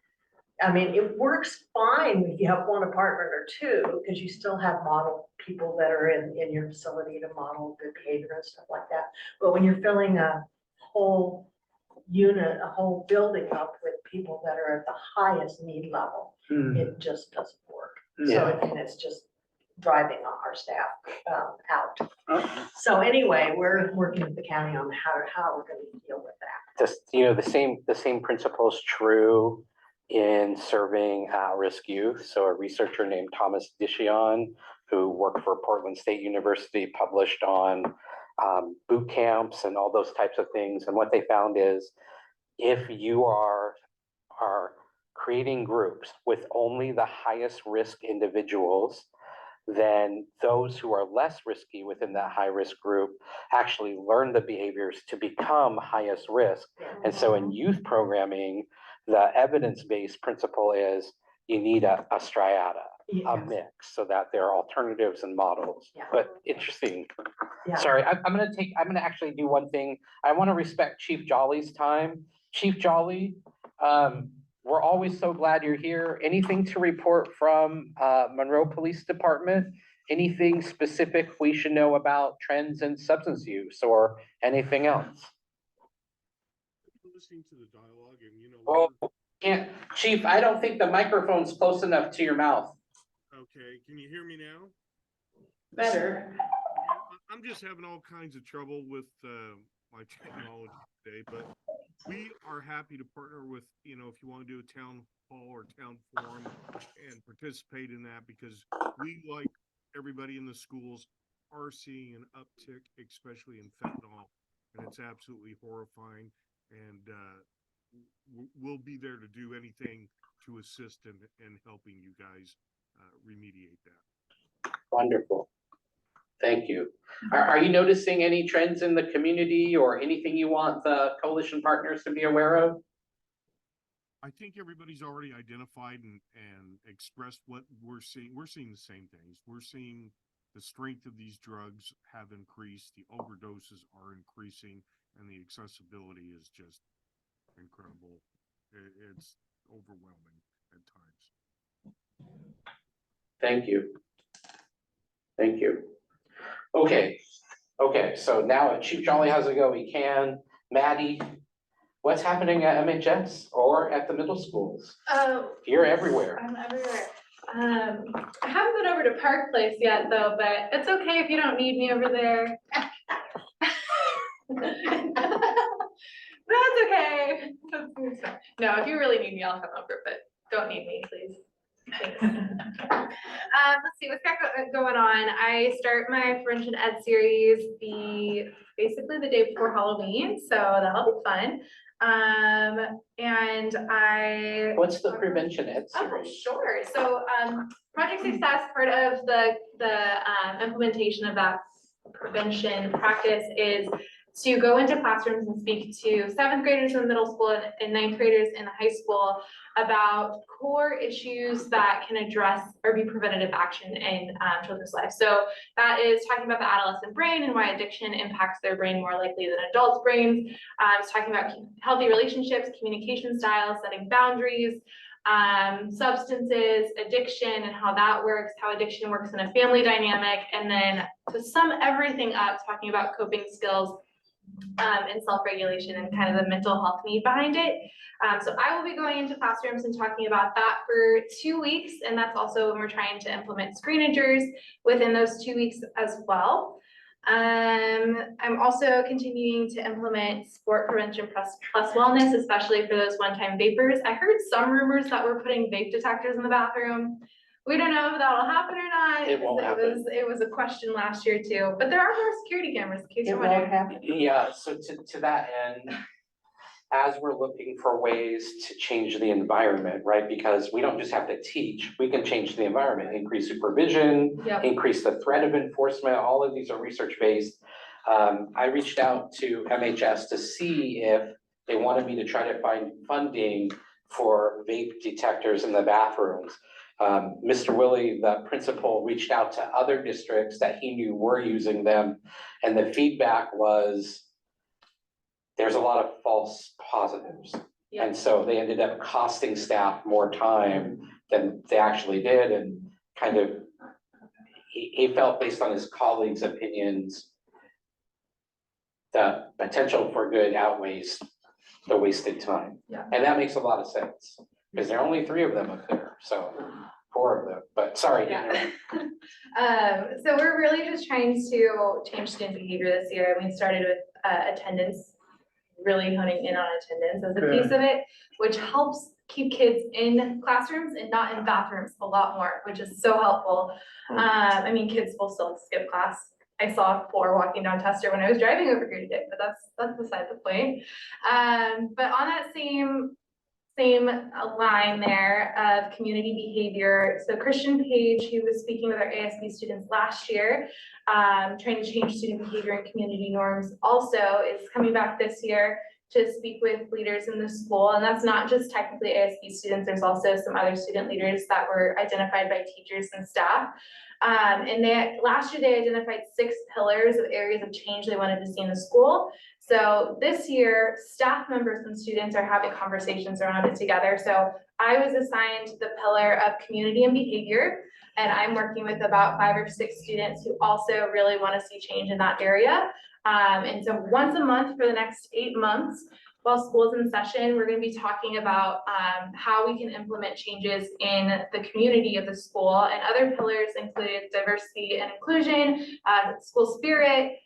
I mean, it works fine if you have one apartment or two, because you still have model people that are in your facility to model good behavior and stuff like that. But when you're filling a whole unit, a whole building up with people that are at the highest need level, it just doesn't work. Yeah. So, and it's just driving our staff out. So anyway, we're working with the county on how we're going to deal with that. Just, the same principle is true in serving at-risk youth. So a researcher named Thomas Dishion, who worked for Portland State University, published on boot camps and all those types of things. And what they found is if you are creating groups with only the highest risk individuals, then those who are less risky within that high risk group actually learn the behaviors to become highest risk. And so in youth programming, the evidence-based principle is you need a striata, a mix, so that there are alternatives and models. But interesting. Sorry, I'm gonna actually do one thing. I want to respect Chief Jolly's time. Chief Jolly, we're always so glad you're here. Anything to report from Monroe Police Department? Anything specific we should know about trends in substance use or anything else? Listening to the dialogue and Oh, can't, Chief, I don't think the microphone's close enough to your mouth. Okay, can you hear me now? Better. I'm just having all kinds of trouble with my technology today, but we are happy to partner with, if you want to do a town hall or town forum and participate in that, because we, like everybody in the schools, are seeing an uptick, especially in fentanyl, and it's absolutely horrifying. And we'll be there to do anything to assist in helping you guys remediate that. Wonderful. Thank you. Are you noticing any trends in the community or anything you want the coalition partners to be aware of? I think everybody's already identified and expressed what we're seeing. We're seeing the same things. We're seeing the strength of these drugs have increased, the overdoses are increasing, and the accessibility is just incredible. It's overwhelming at times. Thank you. Thank you. Okay, so now Chief Jolly has to go, he can. Maddie, what's happening at MHS or at the middle schools? You're everywhere. I'm everywhere. I haven't been over to Park Place yet though, but it's okay if you don't need me over there. That's okay. No, if you really need me, I'll come over, but don't need me, please. Thanks. Let's see what's got going on. I start my French and Ed series basically the day before Halloween, so that'll be fun. And What's the prevention ed series? Oh, sure. So Project Success, part of the implementation of that prevention practice is to go into classrooms and speak to seventh graders in the middle school and ninth graders in the high school about core issues that can address or be preventative action in children's lives. So that is talking about the adolescent brain and why addiction impacts their brain more likely than adults' brains. It's talking about healthy relationships, communication styles, setting boundaries, substances, addiction, and how that works, how addiction works in a family dynamic, and then to sum everything up, talking about coping skills and self-regulation and kind of the mental health need behind it. So I will be going into classrooms and talking about that for 2 weeks, and that's also when we're trying to implement screenagers within those 2 weeks as well. I'm also continuing to implement sport prevention plus wellness, especially for those one-time vapors. I heard some rumors that we're putting vape detectors in the bathroom. We don't know if that'll happen or not. It won't happen. It was a question last year too, but there are more security cameras in case you're wondering. Yeah, so to that end, as we're looking for ways to change the environment, right? Because we don't just have to teach, we can change the environment, increase supervision, Yep. increase the threat of enforcement. All of these are research-based. I reached out to MHS to see if they wanted me to try to find funding for vape detectors in the bathrooms. Mr. Willie, the principal, reached out to other districts that he knew were using them, and the feedback was there's a lot of false positives. Yep. And so they ended up costing staff more time than they actually did, and kind of, he felt based on his colleagues' opinions, the potential for good outweighs the wasted time. Yeah. And that makes a lot of sense, because there are only 3 of them up there, so 4 of them, but sorry. to interrupt. So we're really just trying to change student behavior this year. We started with attendance, really honing in on attendance as a piece of it, which helps keep kids in classrooms and not in bathrooms a lot more, which is so helpful. I mean, kids will still skip class. I saw 4 walking down Tester when I was driving over here today, but that's beside the point. But on that same line there of community behavior. So Christian Page, who was speaking with our ASB students last year, trying to change student behavior and community norms, also is coming back this year to speak with leaders in the school. And that's not just technically ASB students, there's also some other student leaders that were identified by teachers and staff. And last year they identified 6 pillars of areas of change they wanted to see in the school. So this year, staff members and students are having conversations around it together. So I was assigned the pillar of community and behavior, and I'm working with about 5 or 6 students who also really want to see change in that area. And so once a month for the next 8 months, while school's in session, we're going to be talking about how we can implement changes in the community of the school. And other pillars include diversity and inclusion, school spirit,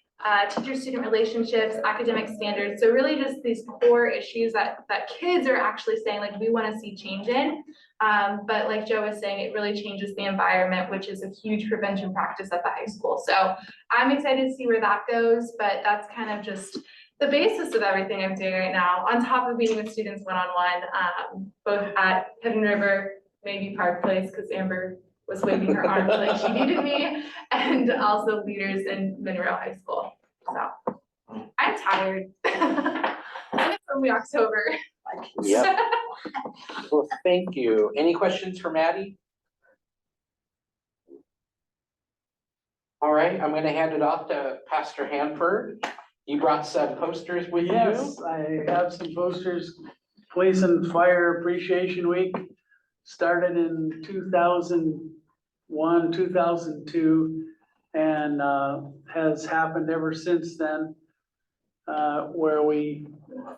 teacher-student relationships, academic standards. So really just these core issues that kids are actually saying, like, we want to see change in. But like Joe was saying, it really changes the environment, which is a huge prevention practice at the high school. So I'm excited to see where that goes, but that's kind of just the basis of everything I'm doing right now, on top of meeting with students one-on-one, both at Hidden River, maybe Park Place, because Amber was waving her arms like she needed me, and also leaders in Monroe High School. So I'm tired. It's only October. Yep. Well, thank you. Any questions for Maddie? All right, I'm gonna hand it off to Pastor Hanford. You brought some posters with you? Yes, I have some posters. Police and Fire Appreciation Week started in 2001, 2002, and has happened ever since then, where we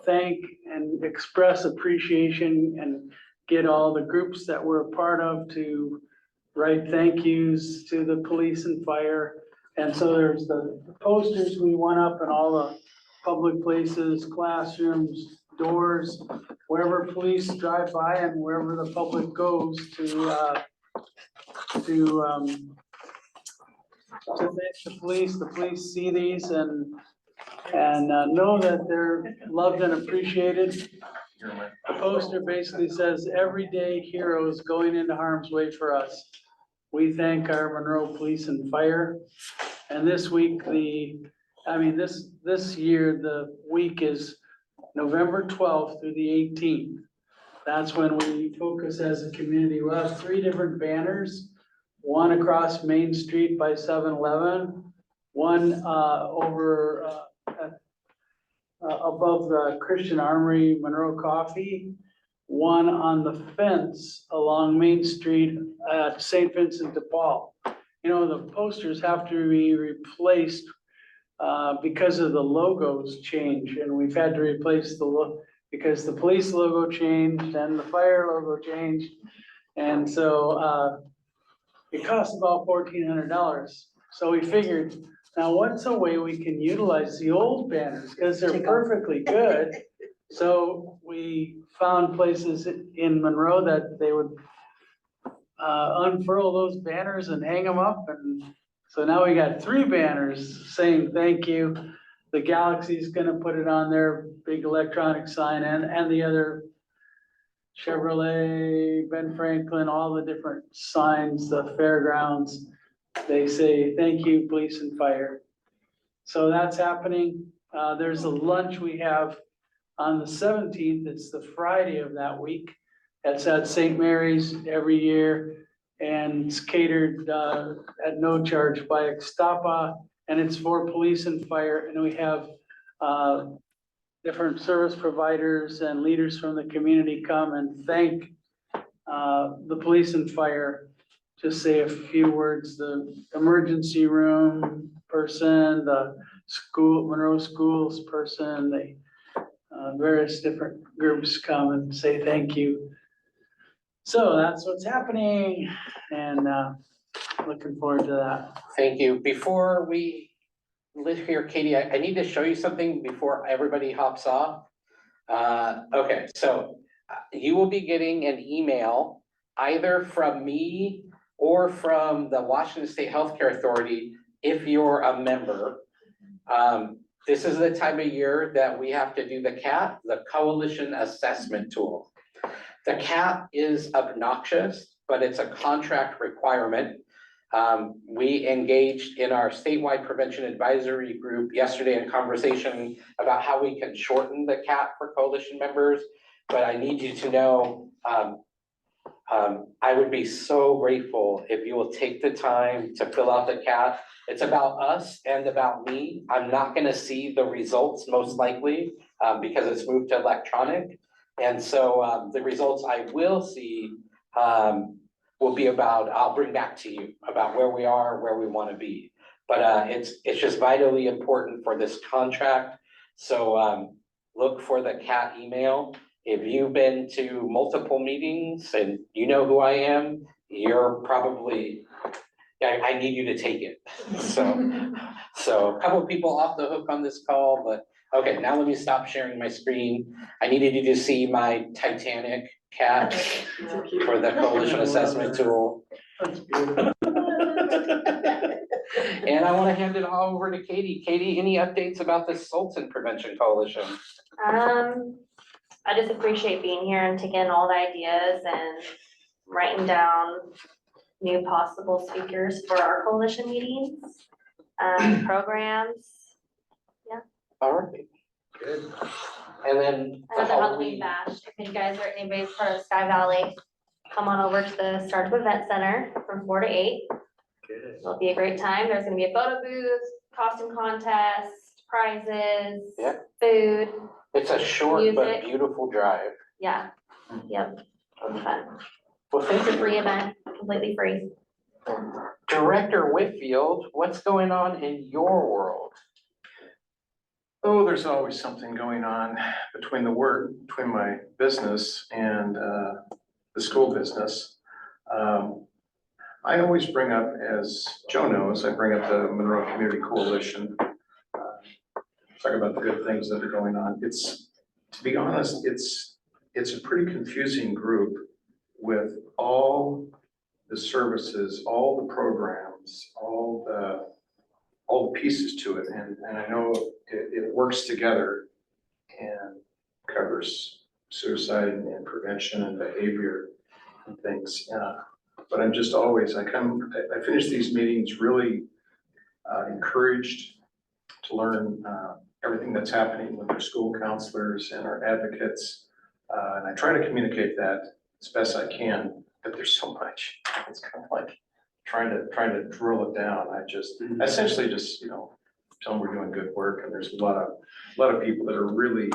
thank and express appreciation and get all the groups that we're a part of to write thank yous to the police and fire. And so there's the posters we went up in all the public places, classrooms, doors, wherever police drive by and wherever the public goes to thank the police. The police see these and know that they're loved and appreciated. The poster basically says, everyday heroes going into harm's way for us. We thank our Monroe Police and Fire. And this week, the I mean, this year, the week is November 12th through the 18th. That's when we focus as a community. We'll have 3 different banners. One across Main Street by 7-Eleven, one over above the Christian Armory, Monroe Coffee, one on the fence along Main Street at St. Vincent de Paul. You know, the posters have to be replaced because of the logos change, and we've had to replace because the police logo changed and the fire logo changed. And so it costs about $1,400. So we figured, now what's a way we can utilize the old banners, because they're perfectly good. So we found places in Monroe that they would unfurl those banners and hang them up. And so now we got 3 banners saying thank you. The Galaxy's gonna put it on their big electronic sign, and the other Chevrolet, Ben Franklin, all the different signs, the fairgrounds. They say, thank you, police and fire. So that's happening. There's a lunch we have on the 17th. It's the Friday of that week. It's at St. Mary's every year. And it's catered at no charge by Extapa, and it's for police and fire. And we have different service providers and leaders from the community come and thank the police and fire. Just say a few words, the emergency room person, the school, Monroe schools person, the various different groups come and say thank you. So that's what's happening, and looking forward to that. Thank you. Before we live here, Katie, I need to show you something before everybody hops off. Okay, so you will be getting an email either from me or from the Washington State Healthcare Authority if you're a member. This is the time of year that we have to do the CAT, the Coalition Assessment Tool. The CAT is obnoxious, but it's a contract requirement. We engaged in our statewide prevention advisory group yesterday in conversation about how we can shorten the CAT for coalition members. But I need you to know, I would be so grateful if you will take the time to fill out the CAT. It's about us and about me. I'm not gonna see the results most likely because it's moved to electronic. And so the results I will see will be about, I'll bring back to you about where we are, where we want to be. But it's just vitally important for this contract. So look for the CAT email. If you've been to multiple meetings and you know who I am, you're probably, I need you to take it. So a couple of people off the hook on this call, but okay, now let me stop sharing my screen. I needed you to see my Titanic cat for the coalition assessment tool. And I want to hand it all over to Katie. Katie, any updates about the Sultan Prevention Coalition? I just appreciate being here and taking all the ideas and writing down new possible speakers for our coalition meetings, programs. All right. Good. And then the Another Halloween bash. If you guys are anybody's part of Sky Valley, come on over to the Startup Event Center from 4 to 8. Good. It'll be a great time. There's gonna be a photo booth, costume contest, prizes, food. It's a short but music. beautiful drive. Yeah, yep, it'll be fun. Well, thank It's a you. free event, completely free. Director Whitfield, what's going on in your world? Oh, there's always something going on between my business and the school business. I always bring up, as Joe knows, I bring up the Monroe Community Coalition. Talk about the good things that are going on. It's, to be honest, it's a pretty confusing group with all the services, all the programs, all the pieces to it. And I know it works together and covers suicide and prevention and behavior and things. But I'm just always, I finish these meetings really encouraged to learn everything that's happening with our school counselors and our advocates. And I try to communicate that as best I can, but there's so much. It's kind of like trying to drill it down. I essentially just, tell them we're doing good work, and there's a lot of people that are really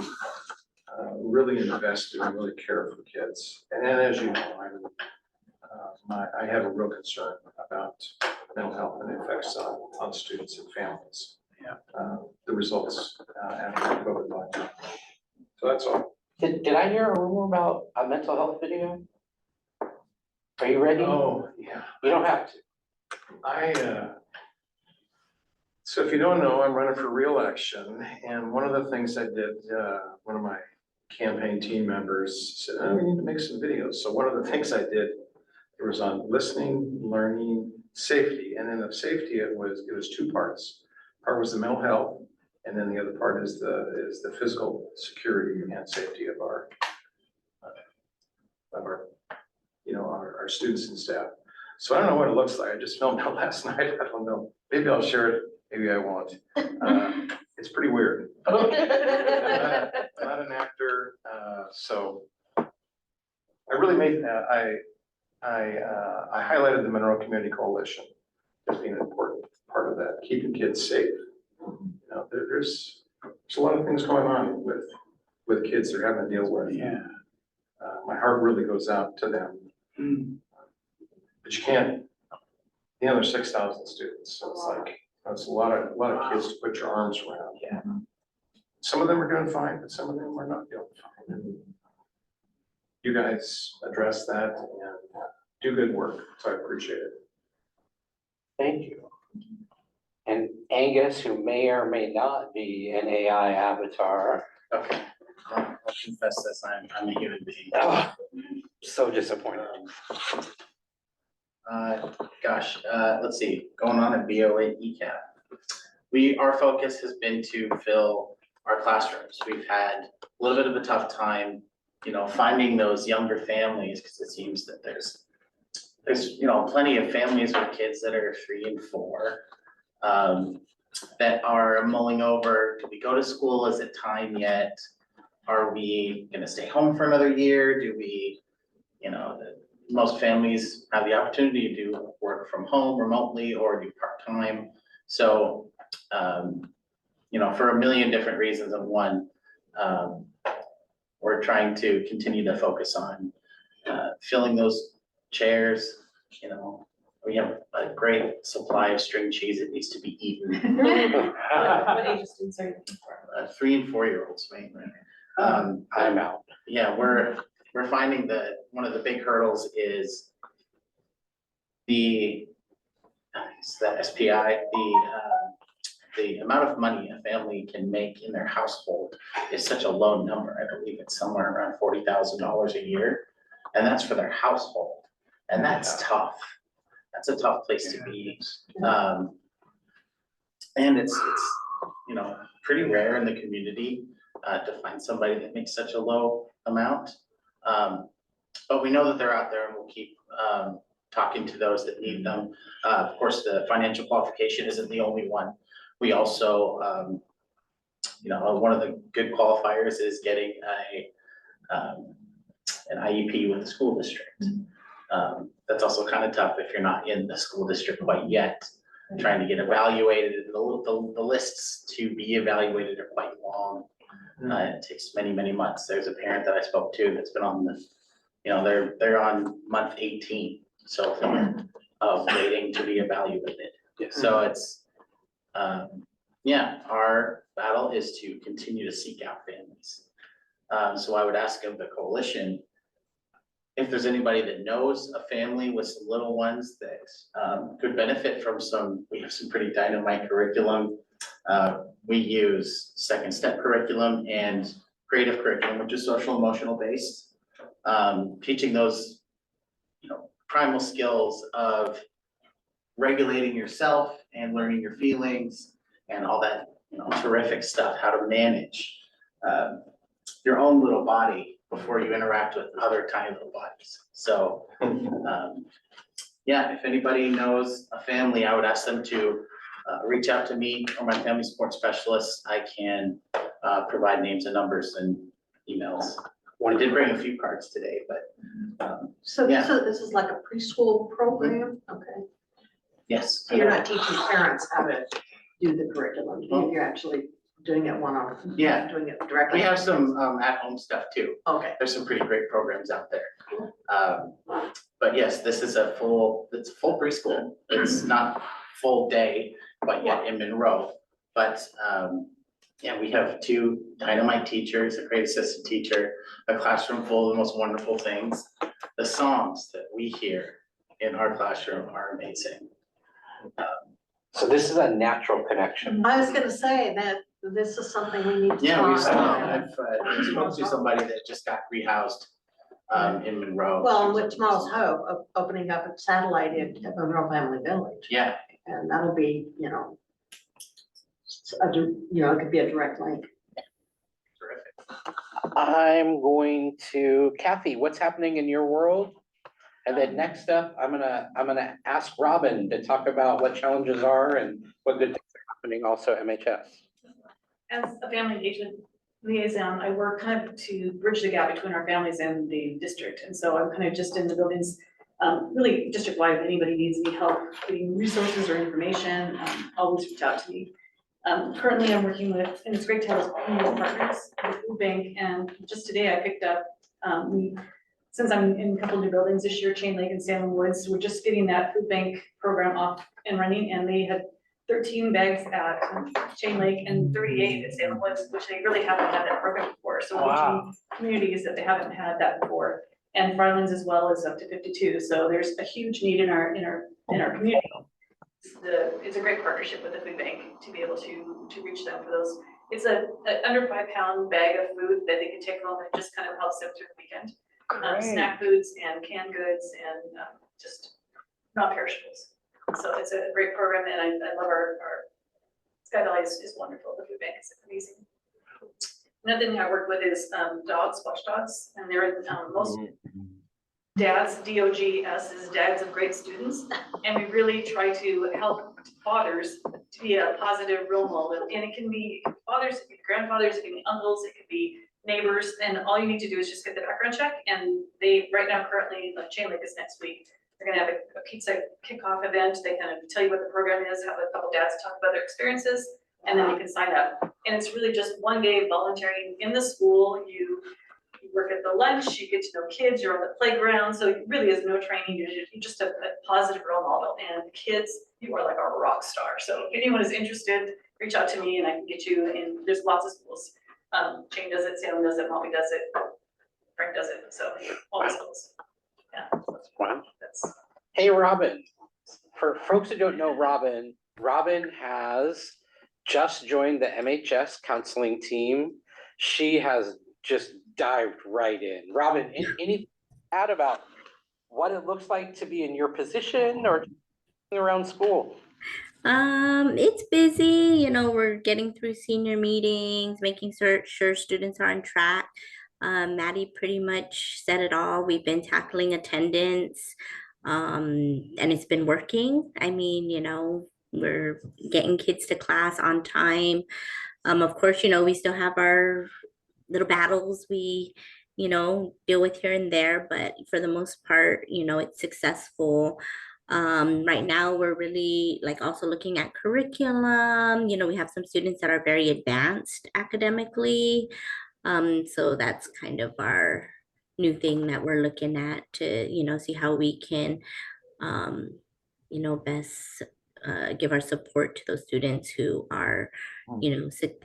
invested and really care for kids. And as you know, I have a real concern about mental health and the effects on students and families. The results after the COVID lockdown. So that's all. Did I hear a rumor about a mental health video? Are you ready? Oh, yeah. You don't have to. So if you don't know, I'm running for re-election, and one of the things I did, one of my campaign team members said, "Oh, we need to make some videos." So one of the things I did, it was on listening, learning, safety, and in the safety, it was two parts. Part was the mental health, and then the other part is the physical security and safety of our our students and staff. So I don't know what it looks like. I just filmed it last night. I don't know. Maybe I'll share it. Maybe I won't. It's pretty weird. I'm not an actor, so I really made. I highlighted the Monroe Community Coalition as being an important part of that, keeping kids safe. There's a lot of things going on with kids they're having to deal with. Yeah. My heart really goes out to them. But you can't, there's 6,000 students, so it's like, that's a lot of kids to put your arms around. Yeah. Some of them are doing fine, but some of them are not doing fine. And you guys address that and do good work, so I appreciate it. Thank you. And Angus, who may or may not be an AI avatar. Okay, I'll confess this, I'm a human being. Oh, so disappointed. Gosh, let's see, going on at BOA ECAP. Our focus has been to fill our classrooms. We've had a little bit of a tough time, finding those younger families, because it seems that there's plenty of families with kids that are 3 and 4 that are mulling over, do we go to school? Is it time yet? Are we gonna stay home for another year? Do we, most families have the opportunity to do work from home remotely or do part-time. So, for a million different reasons, and one, we're trying to continue to focus on filling those chairs. We have a great supply of string cheese. It needs to be eaten. What age students are you looking for? 3 and 4-year-olds mainly. I'm out. Yeah, we're finding that one of the big hurdles is the SPI, the amount of money a family can make in their household is such a low number. I believe it's somewhere around $40,000 a year, and that's for their household, and that's tough. That's a tough place to be, and it's pretty rare in the community to find somebody that makes such a low amount. But we know that they're out there, and we'll keep talking to those that need them. Of course, the financial qualification isn't the only one. We also, one of the good qualifiers is getting an IEP with the school district. That's also kind of tough if you're not in the school district quite yet, trying to get evaluated. The lists to be evaluated are quite long. It takes many, many months. There's a parent that I spoke to that's been on they're on month 18 so far of waiting to be evaluated. So it's, our battle is to continue to seek out families. So I would ask of the coalition, if there's anybody that knows a family with some little ones that could benefit from we have some pretty dynamite curriculum. We use second step curriculum and creative curriculum, which is social emotional based, teaching those, primal skills of regulating yourself and learning your feelings and all that, terrific stuff, how to manage your own little body before you interact with other tiny little bodies. So, if anybody knows a family, I would ask them to reach out to me or my family support specialist. I can provide names and numbers and emails. I did bring a few cards today, but So yeah. this is like a preschool program, okay? Yes. So you're not teaching parents how to do the curriculum, you're actually doing it one-on-one? Yeah. Doing it directly? We have some at-home stuff too. Okay. There's some pretty great programs out there. But yes, this is it's a full preschool. It's not full day quite yet in Monroe. But yeah, we have 2 dynamite teachers, a great assistant teacher, a classroom full of the most wonderful things. The songs that we hear in our classroom are amazing. So this is a natural connection. I was gonna say that this is something we need to Yeah, talk I've about. spoke to somebody that just got rehoused in Monroe. Well, with Tomorrow's Hope, opening up a satellite at Monroe Family Village. Yeah. And that'll be, you know, it could be a direct link. Terrific. I'm going to, Kathy, what's happening in your world? And then next up, I'm gonna ask Robin to talk about what challenges are and what good things are happening also at MHS. As a family engagement liaison, I work kind of to bridge the gap between our families and the district. And so I'm kind of just in the buildings, really district-wide, if anybody needs any help getting resources or information, always reach out to me. Currently I'm working with, and it's great to have those community partners, the food bank, and just today I picked up, since I'm in a couple new buildings this year, Chain Lake and Salem Woods, we're just getting that food bank program off and running, and they had 13 bags at Chain Lake and 38 at Salem Woods, which they really haven't had that program before. So we're reaching communities that they haven't had that before. And Farlands as well is up to 52. So there's a huge need in our community. It's a great partnership with the food bank to be able to reach them for those. It's a under 5-pound bag of food that they can take home and just kind of helps them through the weekend. Snack foods and canned goods and just non-perishables. So it's a great program, and I love our Sky Valley is wonderful. The food bank is amazing. Another thing I work with is dogs, watchdogs, and they're most dads, DOGS is dads of great students, and we really try to help fathers to be a positive role model. And it can be fathers, it can be grandfathers, it can be uncles, it can be neighbors, and all you need to do is just get the background check. And they right now currently, like Chain Lake is next week, they're gonna have a pizza kickoff event. They kind of tell you what the program is, have a couple dads talk about their experiences, and then you can sign up. And it's really just one day volunteering in the school. You work at the lunch, you get to know kids, you're on the playground, so it really is no training. You're just a positive role model. And the kids, you are like a rock star. So if anyone is interested, reach out to me and I can get you in. There's lots of schools. Chain does it, Salem does it, Mommy does it, Frank does it, so all the schools. Yeah. Wow. Hey, Robin, for folks who don't know Robin, Robin has just joined the MHS counseling team. She has just dived right in. Robin, any add about what it looks like to be in your position or around school? It's busy, we're getting through senior meetings, making sure students are on track. Maddie pretty much said it all. We've been tackling attendance, and it's been working. I mean, we're getting kids to class on time. Of course, we still have our little battles we, deal with here and there, but for the most part, it's successful. Right now we're really also looking at curriculum. We have some students that are very advanced academically. So that's kind of our new thing that we're looking at to, see how we can, best give our support to those students who are,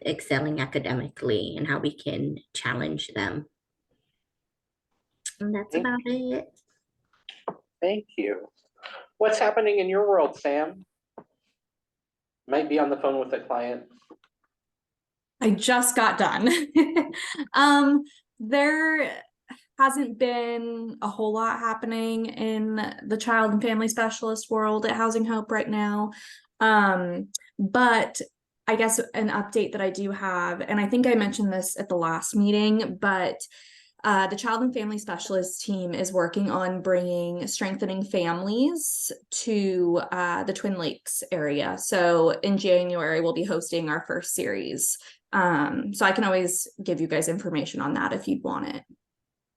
excelling academically and how we can challenge them. And that's about it. Thank you. What's happening in your world, Sam? Might be on the phone with a client. I just got done. There hasn't been a whole lot happening in the child and family specialist world at Housing Hope right now. But I guess an update that I do have, and I think I mentioned this at the last meeting, but The Child and Family Specialist team is working on bringing Strengthening Families to the Twin Lakes area. So in January, we'll be hosting our first series. So I can always give you guys information on that if you'd want it.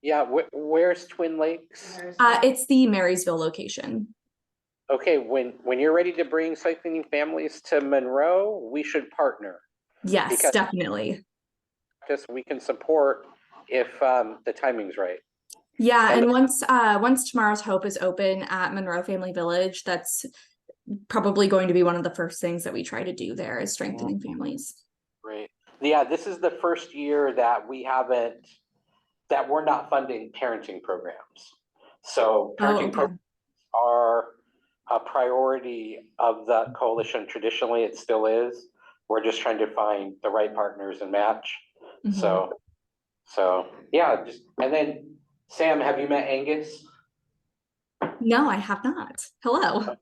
Yeah, where's Twin Lakes? It's the Marysville location. Okay, when you're ready to bring Strengthening Families to Monroe, we should partner. Yes, Because definitely. just we can support if the timing's right. Yeah, and once Tomorrow's Hope is open at Monroe Family Village, that's probably going to be one of the first things that we try to do there is strengthening families. Great. Yeah, this is the first year that we're not funding parenting programs. So parenting programs are a priority of the coalition. Traditionally, it still is. We're just trying to find the right partners and match. Mm-hmm. So yeah, and then Sam, have you met Angus? No, I have not. Hello.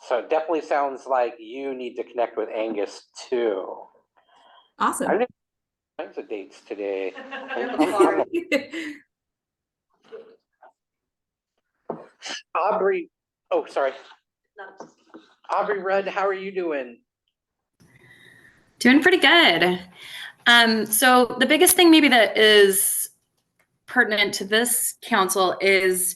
So it definitely sounds like you need to connect with Angus too. Awesome. I don't know all kinds of dates today. Aubrey, oh, sorry. Aubrey Rudd, how are you doing? Doing pretty good. So the biggest thing maybe that is pertinent to this council is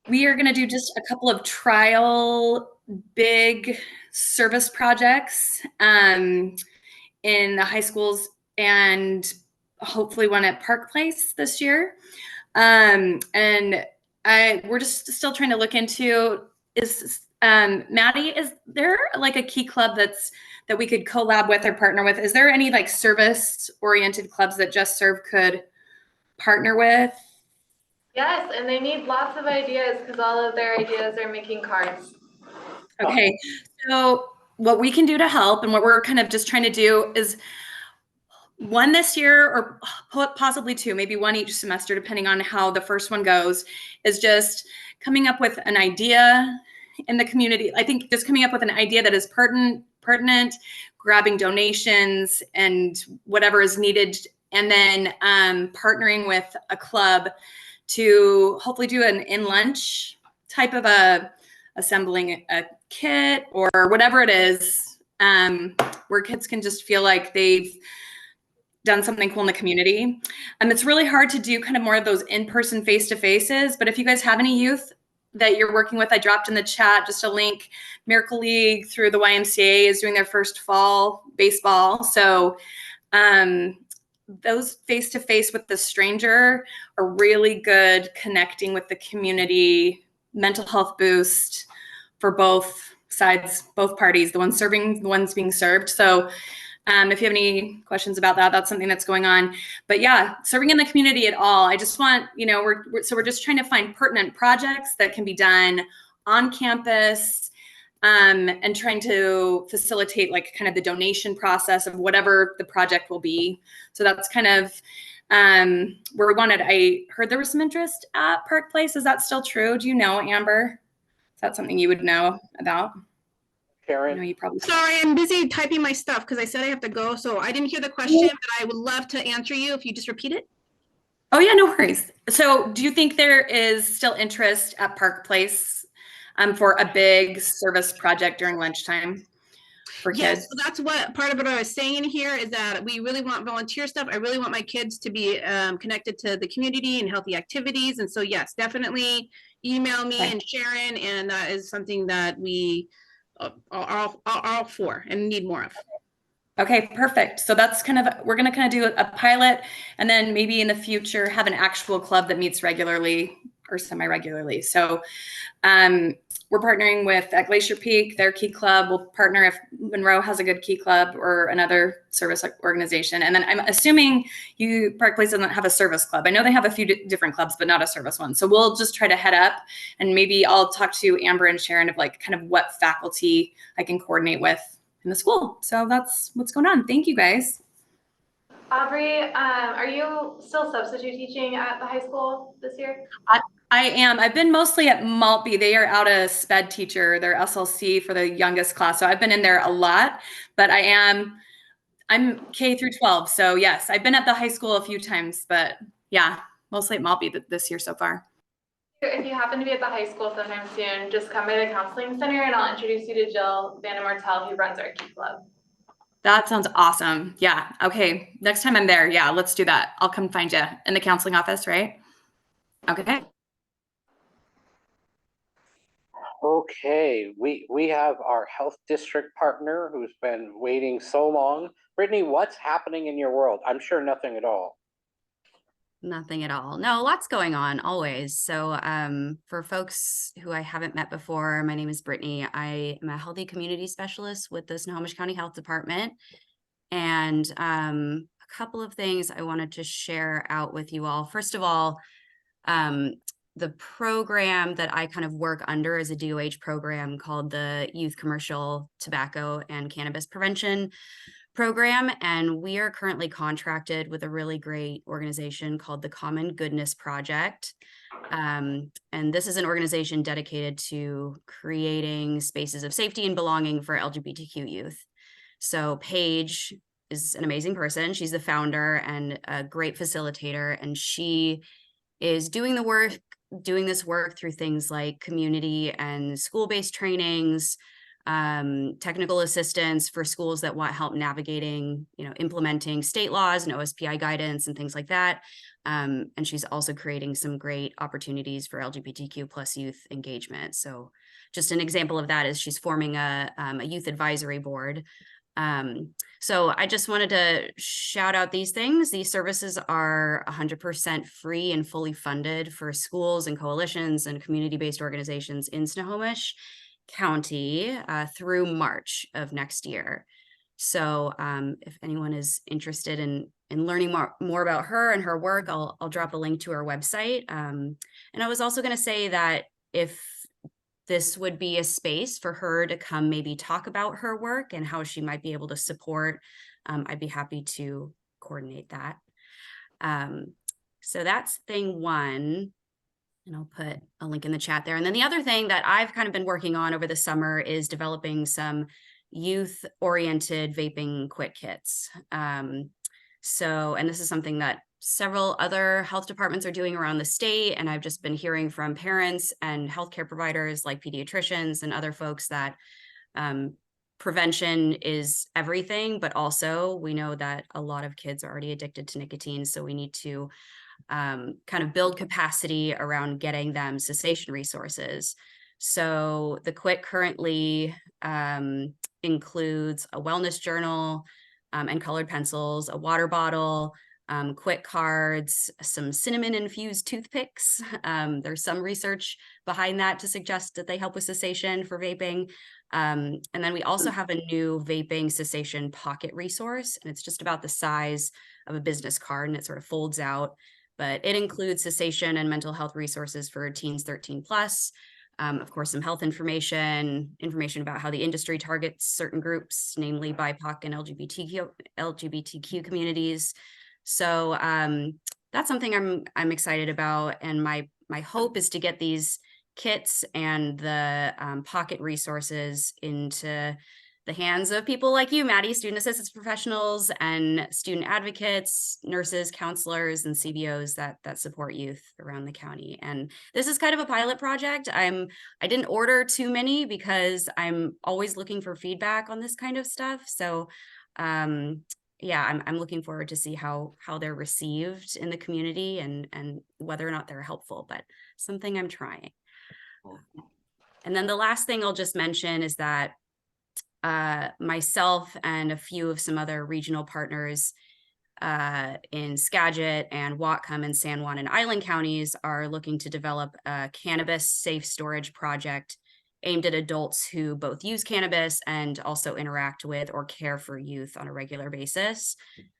we are going to do just a couple of trial big service projects in the high schools and hopefully one at Park Place this year. And we're just still trying to look into Maddie, is there like a key club that we could collab with or partner with? Is there any like service oriented clubs that Just Serve could partner with? Yes, and they need lots of ideas because all of their ideas are making cards. Okay, so what we can do to help and what we're kind of just trying to do is one this year or possibly two, maybe one each semester, depending on how the first one goes, is just coming up with an idea in the community. I think just coming up with an idea that is pertinent, grabbing donations and whatever is needed, and then partnering with a club to hopefully do an in-lunch type of assembling a kit or whatever it is, where kids can just feel like they've done something cool in the community. It's really hard to do kind of more of those in-person face-to-faces, but if you guys have any youth that you're working with, I dropped in the chat just a link. Miracle League through the YMCA is doing their first fall baseball. So those face-to-face with the stranger are really good connecting with the community, mental health boost for both sides, both parties, the ones serving, the ones being served. So if you have any questions about that, that's something that's going on. But yeah, serving in the community at all. I just want, we're just trying to find pertinent projects that can be done on campus, and trying to facilitate like kind of the donation process of whatever the project will be. So that's kind of where we wanted. I heard there was some interest at Park Place. Is that still true? Do you know, Amber? Is that something you would know about? Karen? I know you probably. Sorry, I'm busy typing my stuff because I said I have to go. So I didn't hear the question, but I would love to answer you if you just repeat it. Oh yeah, no worries. So do you think there is still interest at Park Place for a big service project during lunchtime for kids? Yes, so that's what part of what I was saying in here is that we really want volunteer stuff. I really want my kids to be connected to the community and healthy activities. And so yes, definitely email me and Sharon, and that is something that we are all for and need more of. Okay, perfect. So that's we're going to kind of do a pilot and then maybe in the future have an actual club that meets regularly or semi-regularly. So we're partnering with at Glacier Peak, their key club. We'll partner if Monroe has a good key club or another service organization. And then I'm assuming Park Place doesn't have a service club. I know they have a few different clubs, but not a service one. So we'll just try to head up and maybe I'll talk to Amber and Sharon of like kind of what faculty I can coordinate with in the school. So that's what's going on. Thank you guys. Aubrey, are you still substitute teaching at the high school this year? I am. I've been mostly at Maltby. They are out a SPED teacher, their SLC for the youngest class. So I've been in there a lot, but I am I'm K through 12. So yes, I've been at the high school a few times, but yeah, mostly at Maltby this year so far. If you happen to be at the high school sometime soon, just come by the counseling center and I'll introduce you to Jill Van Martel, who runs our Key Club. That sounds awesome. Yeah. Okay. Next time I'm there, yeah, let's do that. I'll come find you in the counseling office, right? Okay. Okay, we have our health district partner who's been waiting so long. Brittany, what's happening in your world? I'm sure nothing at all. Nothing at all. No, lots going on always. So for folks who I haven't met before, my name is Brittany. I am a healthy community specialist with the Snohomish County Health Department. And a couple of things I wanted to share out with you all. First of all, the program that I kind of work under is a DOH program called the Youth Commercial Tobacco and Cannabis Prevention Program. And we are currently contracted with a really great organization called the Common Goodness Project. And this is an organization dedicated to creating spaces of safety and belonging for LGBTQ youth. So Paige is an amazing person. She's the founder and a great facilitator, and she is doing this work through things like community and school-based trainings, technical assistance for schools that want help navigating, implementing state laws and OSPI guidance and things like that. And she's also creating some great opportunities for LGBTQ plus youth engagement. So just an example of that is she's forming a youth advisory board. So I just wanted to shout out these things. These services are 100% free and fully funded for schools and coalitions and community-based organizations in Snohomish County through March of next year. So if anyone is interested in learning more about her and her work, I'll drop a link to her website. And I was also going to say that if this would be a space for her to come maybe talk about her work and how she might be able to support, I'd be happy to coordinate that. So that's thing one. And I'll put a link in the chat there. And then the other thing that I've kind of been working on over the summer is developing some youth-oriented vaping quit kits. And this is something that several other health departments are doing around the state. And I've just been hearing from parents and healthcare providers like pediatricians and other folks that prevention is everything, but also we know that a lot of kids are already addicted to nicotine. So we need to kind of build capacity around getting them cessation resources. So the quit currently includes a wellness journal and colored pencils, a water bottle, quit cards, some cinnamon infused toothpicks. There's some research behind that to suggest that they help with cessation for vaping. And then we also have a new vaping cessation pocket resource, and it's just about the size of a business card, and it sort of folds out. But it includes cessation and mental health resources for teens 13 plus. Of course, some health information about how the industry targets certain groups, namely BIPOC and LGBTQ communities. So that's something I'm excited about. And my hope is to get these kits and the pocket resources into the hands of people like you, Maddie, student assistance professionals and student advocates, nurses, counselors, and CBOs that support youth around the county. And this is kind of a pilot project. I didn't order too many because I'm always looking for feedback on this kind of stuff. So yeah, I'm looking forward to see how they're received in the community and whether or not they're helpful, but something I'm trying. And then the last thing I'll just mention is that myself and a few of some other regional partners in Skagit and Whatcom and San Juan and Island counties are looking to develop a cannabis safe storage project aimed at adults who both use cannabis and also interact with or care for youth on a regular basis.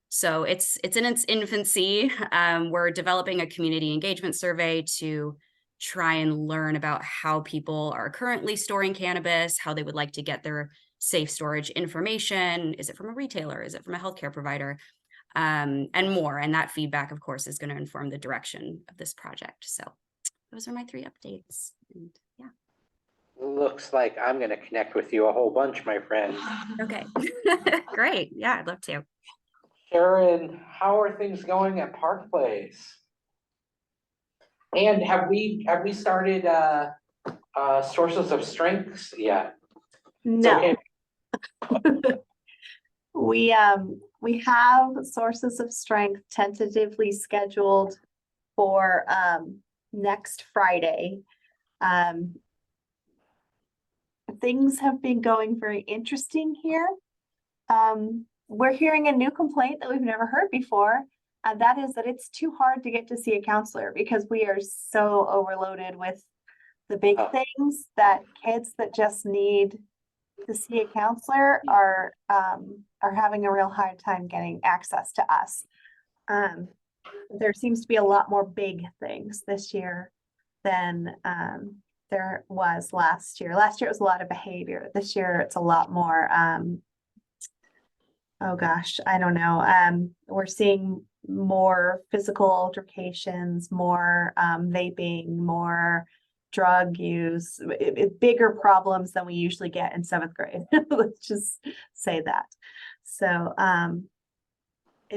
So it's in its infancy. We're developing a community engagement survey to try and learn about how people are currently storing cannabis, how they would like to get their safe storage information. Is it from a retailer? Is it from a healthcare provider? And more. And that feedback, of course, is going to inform the direction of this project. So those are my 3 updates. And yeah. Looks like I'm going to connect with you a whole bunch, my friend. Okay. Great. Yeah, I'd love to. Sharon, how are things going at Park Place? And have we started sources of strengths yet? It's No. okay. We have sources of strength tentatively scheduled for next Friday. Things have been going very interesting here. We're hearing a new complaint that we've never heard before, and that is that it's too hard to get to see a counselor because we are so overloaded with the big things that kids that just need to see a counselor are having a real hard time getting access to us. There seems to be a lot more big things this year than there was last year. Last year it was a lot of behavior. This year it's a lot more oh gosh, I don't know. We're seeing more physical altercations, more vaping, more drug use, bigger problems than we usually get in 7th grade. Let's just say that. So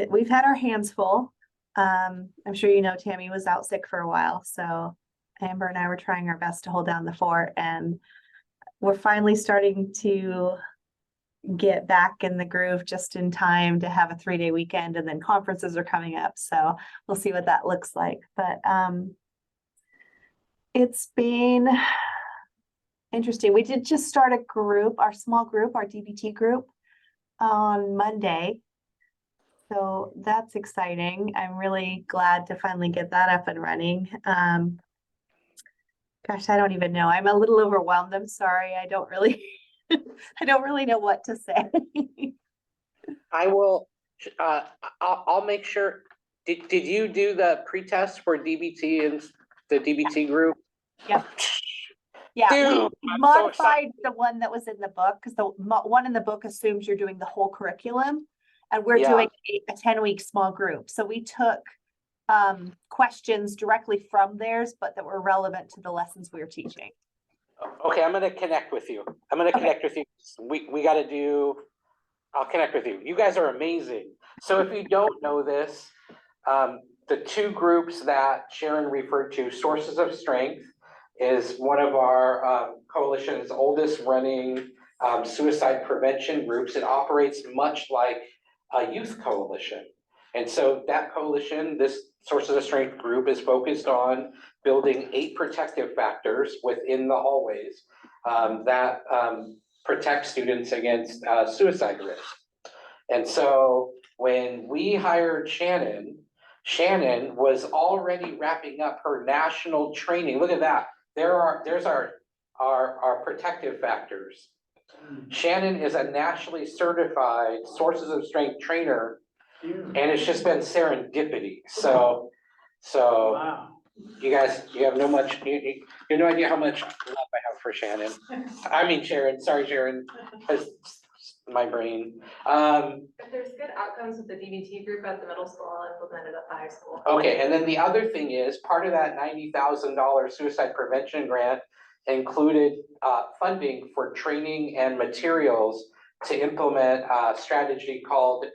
we've had our hands full. I'm sure you know Tammy was out sick for a while, so Amber and I were trying our best to hold down the fort, and we're finally starting to get back in the groove just in time to have a 3-day weekend, and then conferences are coming up, so we'll see what that looks like. But it's been interesting. We did just start a group, our small group, our DBT group on Monday. So that's exciting. I'm really glad to finally get that up and running. Gosh, I don't even know. I'm a little overwhelmed. I'm sorry. I don't really know what to say. I will, I'll make sure. Did you do the pretest for DBT and the DBT group? Yep. Yeah, Dude, we I'm so modified excited. the one that was in the book because the one in the book assumes you're doing the whole curriculum, and we're Yeah. doing a 10-week small group. So we took questions directly from theirs, but that were relevant to the lessons we were teaching. Okay, I'm gonna connect with you. Connect with you. We gotta do, I'll connect with you. You guys are amazing. So if you don't know this, the two groups that Sharon referred to, Sources of Strength, is one of our coalition's oldest running suicide prevention groups. It operates much like a youth coalition. And so that coalition, this Sources of Strength group, is focused on building 8 protective factors within the hallways that protect students against suicide risk. And so when we hired Shannon, Shannon was already wrapping up her national training. Look at that. There's our protective factors. Shannon is a nationally certified Sources of Strength trainer, and it's just been serendipity. So Wow. you guys, you have no idea how much love I have for Shannon. I mean Sharon, sorry Sharon, because my brain. If there's good outcomes with the DBT group at the middle school, I'll implement it at the high school. Okay, and then the other thing is, part of that $90,000 suicide prevention grant included funding for training and materials to implement a strategy called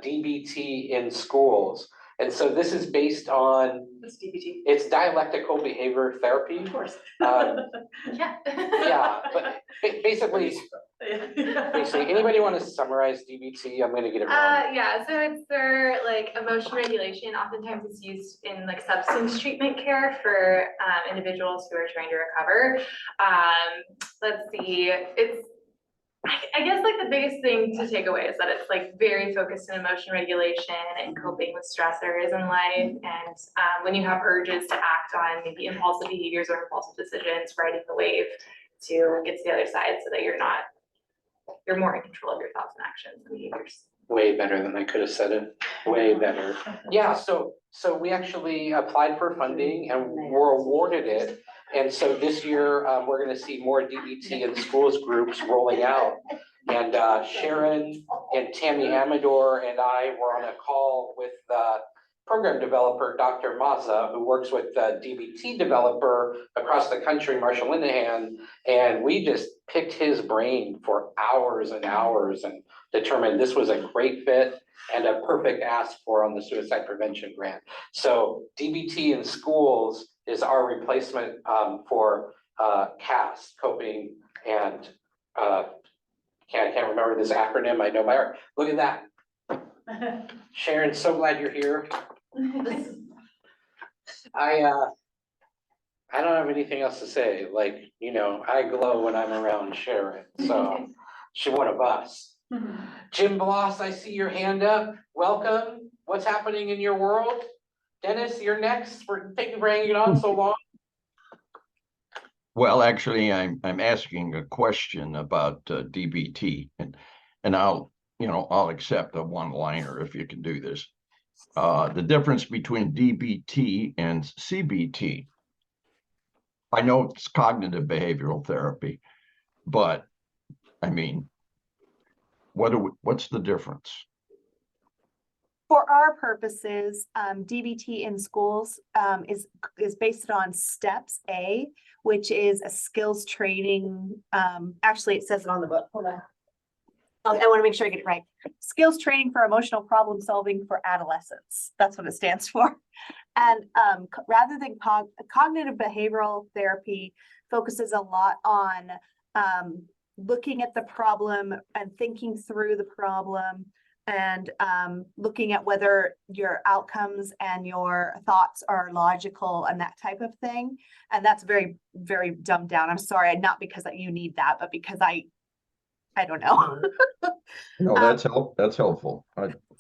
DBT in schools. And so this is based on, What's DBT? it's dialectical behavior therapy. Of course. Yeah. Yeah, but basically, anybody want to summarize DBT? I'm gonna get it wrong. Yeah, so it's for like emotion regulation. Oftentimes it's used in like substance treatment care for individuals who are trying to recover. Let's see, I guess like the biggest thing to take away is that it's like very focused on emotion regulation and coping with stressors in life. And when you have urges to act on maybe impulsive behaviors or impulsive decisions, riding the wave to get to the other side so that you're more in control of your thoughts and actions and behaviors. Way better than I could have said it, way better. Yeah, so we actually applied for funding and were awarded it. And so this year, we're gonna see more DBT in schools groups rolling out. And Sharon and Tammy Amador and I were on a call with the program developer, Dr. Maza, who works with the DBT developer across the country, Marshall Linehan. And we just picked his brain for hours and hours and determined this was a great fit and a perfect ask for on the suicide prevention grant. So DBT in schools is our replacement for CAS, coping and can't remember this acronym. I know by heart. Look at that. Sharon, so glad you're here. I don't have anything else to say. Like, you know, I glow when I'm around Sharon, so she's one of us. Jim Bloss, I see your hand up. Welcome. What's happening in your world? Dennis, you're next. For bringing it on so long. Well, actually, I'm asking a question about DBT, and I'll accept a one-liner if you can do this. The difference between DBT and CBT. I know it's cognitive behavioral therapy, but I mean, what's the difference? For our purposes, DBT in schools is based on steps A, which is a skills training. Actually, it says it on the book. Hold on. I want to make sure I get it right. Skills training for emotional problem solving for adolescents. That's what it stands for. And rather than cognitive behavioral therapy focuses a lot on looking at the problem and thinking through the problem and looking at whether your outcomes and your thoughts are logical and that type of thing. And that's very, very dumbed down. I'm sorry, not because you need that, but because I don't know. No, that's helpful.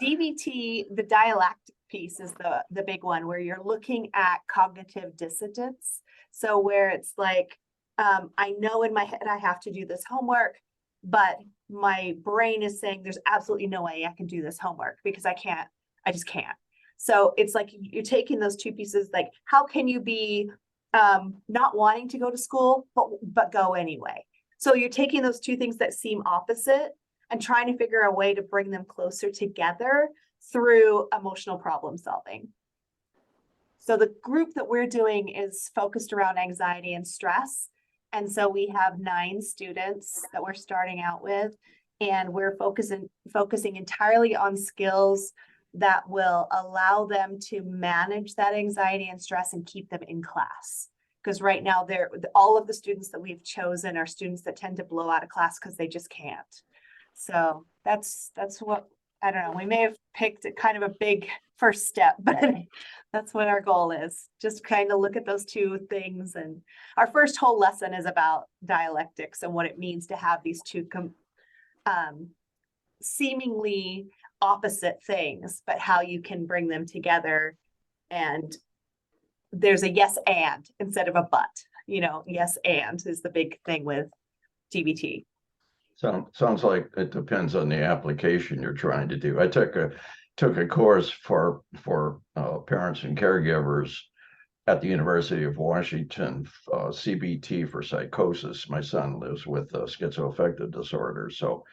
DBT, the dialectic piece is the big one where you're looking at cognitive dissonance. So where it's like, I know in my head I have to do this homework, but my brain is saying there's absolutely no way I can do this homework because I just can't. So it's like you're taking those two pieces, like how can you be not wanting to go to school, but go anyway? So you're taking those two things that seem opposite and trying to figure a way to bring them closer together through emotional problem solving. So the group that we're doing is focused around anxiety and stress. And so we have 9 students that we're starting out with, and we're focusing entirely on skills that will allow them to manage that anxiety and stress and keep them in class. Because right now, all of the students that we've chosen are students that tend to blow out of class because they just can't. So that's what, I don't know, we may have picked kind of a big first step, but that's what our goal is. Just kind of look at those two things. And our first whole lesson is about dialectics and what it means to have these two seemingly opposite things, but how you can bring them together. And there's a yes and instead of a but, yes and is the big thing with DBT. Sounds like it depends on the application you're trying to do. I took a course for parents and caregivers at the University of Washington, CBT for psychosis. My son lives with schizoaffective disorder. So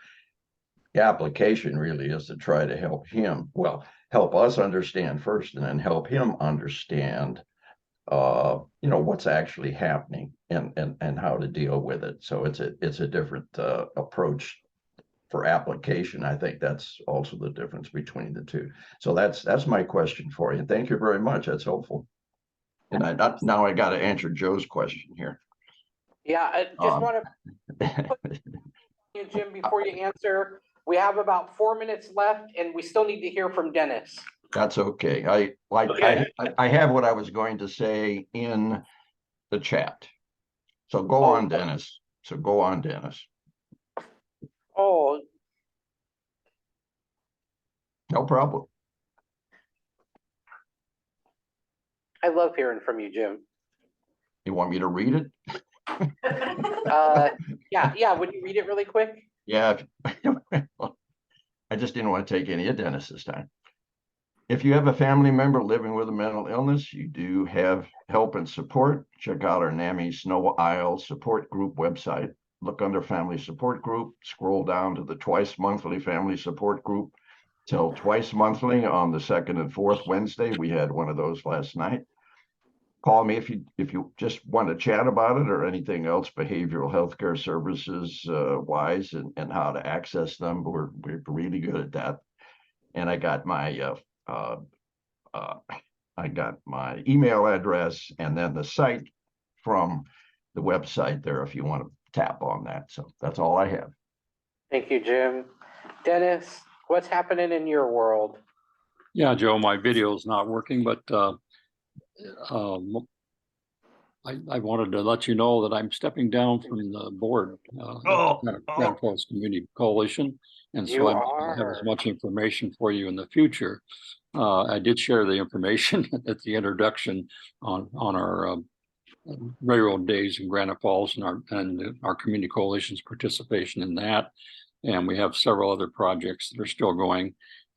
the application really is to try to help us understand first and then help him understand what's actually happening and how to deal with it. So it's a different approach for application. I think that's also the difference between the two. So that's my question for you. Thank you very much. That's helpful. And now I got to answer Joe's question here. Yeah, I just want to put you, Jim, before you answer. We have about 4 minutes left, and we still need to hear from Dennis. That's okay. I have what I was going to say in the chat. So go on, Dennis. Oh. No problem. I love hearing from you, Jim. You want me to read it? Yeah. Would you read it really quick? Yeah. I just didn't want to take any of Dennis this time. If you have a family member living with a mental illness, you do have help and support. Check out our NAMI Snow Isle support group website. Look under family support group, scroll down to the twice monthly family support group till twice monthly on the 2nd and 4th Wednesday. We had one of those last night. call me if you just want to chat about it or anything else, behavioral healthcare services wise and how to access them. We're really good at that. And I got my email address and then the site from the website there if you want to tap on that. So that's all I have. Thank you, Jim. Dennis, what's happening in your world? Yeah, Joe, my video is not working, but I wanted to let you know that I'm stepping down from the board, Granite Falls Community Coalition. And so I don't have as much information for you in the future. I did share the information at the introduction on our railroad days in Granite Falls and our community coalition's participation in that. And we have several other projects that are still going.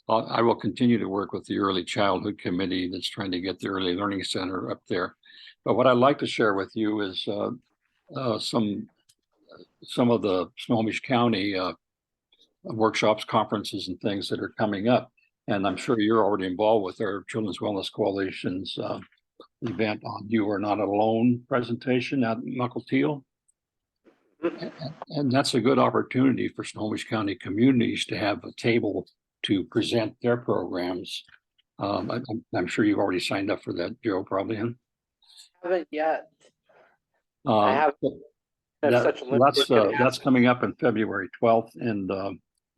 I will continue to work with the Early Childhood Committee that's trying to get the Early Learning Center up there. But what I'd like to share with you is some of the Snohomish County workshops, conferences, and things that are coming up. And I'm sure you're already involved with our Children's Wellness Coalition's event on You Are Not Alone presentation at Knuckle-Teal. And that's a good opportunity for Snohomish County communities to have a table to present their programs. I'm sure you've already signed up for that, Joe, probably. Huh? Haven't yet. I have that's coming up on February 12th, and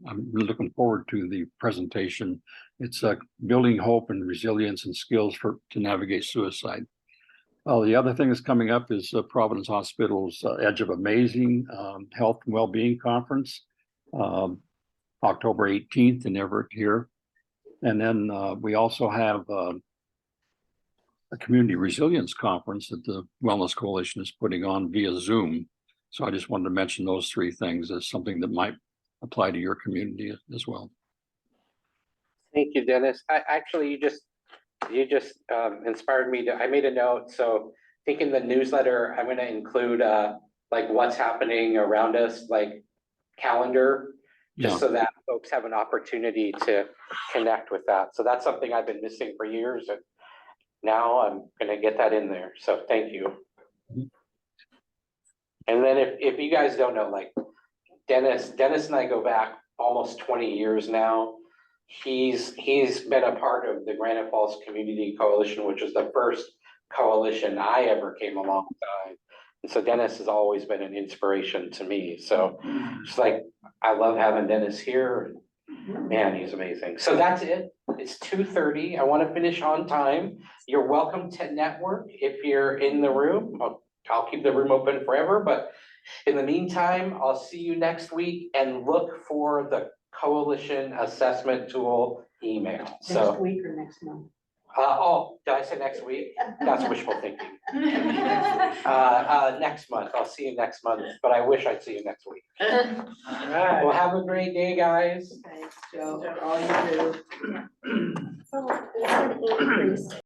I'm looking forward to the presentation. It's building hope and resilience and skills to navigate suicide. The other thing that's coming up is Providence Hospital's Edge of Amazing Health and Wellbeing Conference, October 18th in Everett here. And then we also have a community resilience conference that the Wellness Coalition is putting on via Zoom. So I just wanted to mention those three things as something that might apply to your community as well. Thank you, Dennis. You just inspired me I made a note. So I think in the newsletter, I'm going to include like what's happening around us, like calendar, just so that folks have an opportunity to connect with that. So that's something I've been missing for years. And now I'm going to get that in there. So thank you. And then if you guys don't know, like Dennis and I go back almost 20 years now. He's been a part of the Granite Falls Community Coalition, which was the first coalition I ever came alongside. And so Dennis has always been an inspiration to me. So it's like, I love having Dennis here. Man, he's amazing. So that's it. It's 2:30. I want to finish on time. You're welcome to network if you're in the room. I'll keep the room open forever, but in the meantime, I'll see you next week and look for the coalition assessment tool email. Next week or next month? Did I say next week? That's wishful thinking. Next month. I'll see you next month, but I wish I'd see you next week. All right. Well, have a great day, guys. Thanks, Joe, for all you do. So, it's an increase.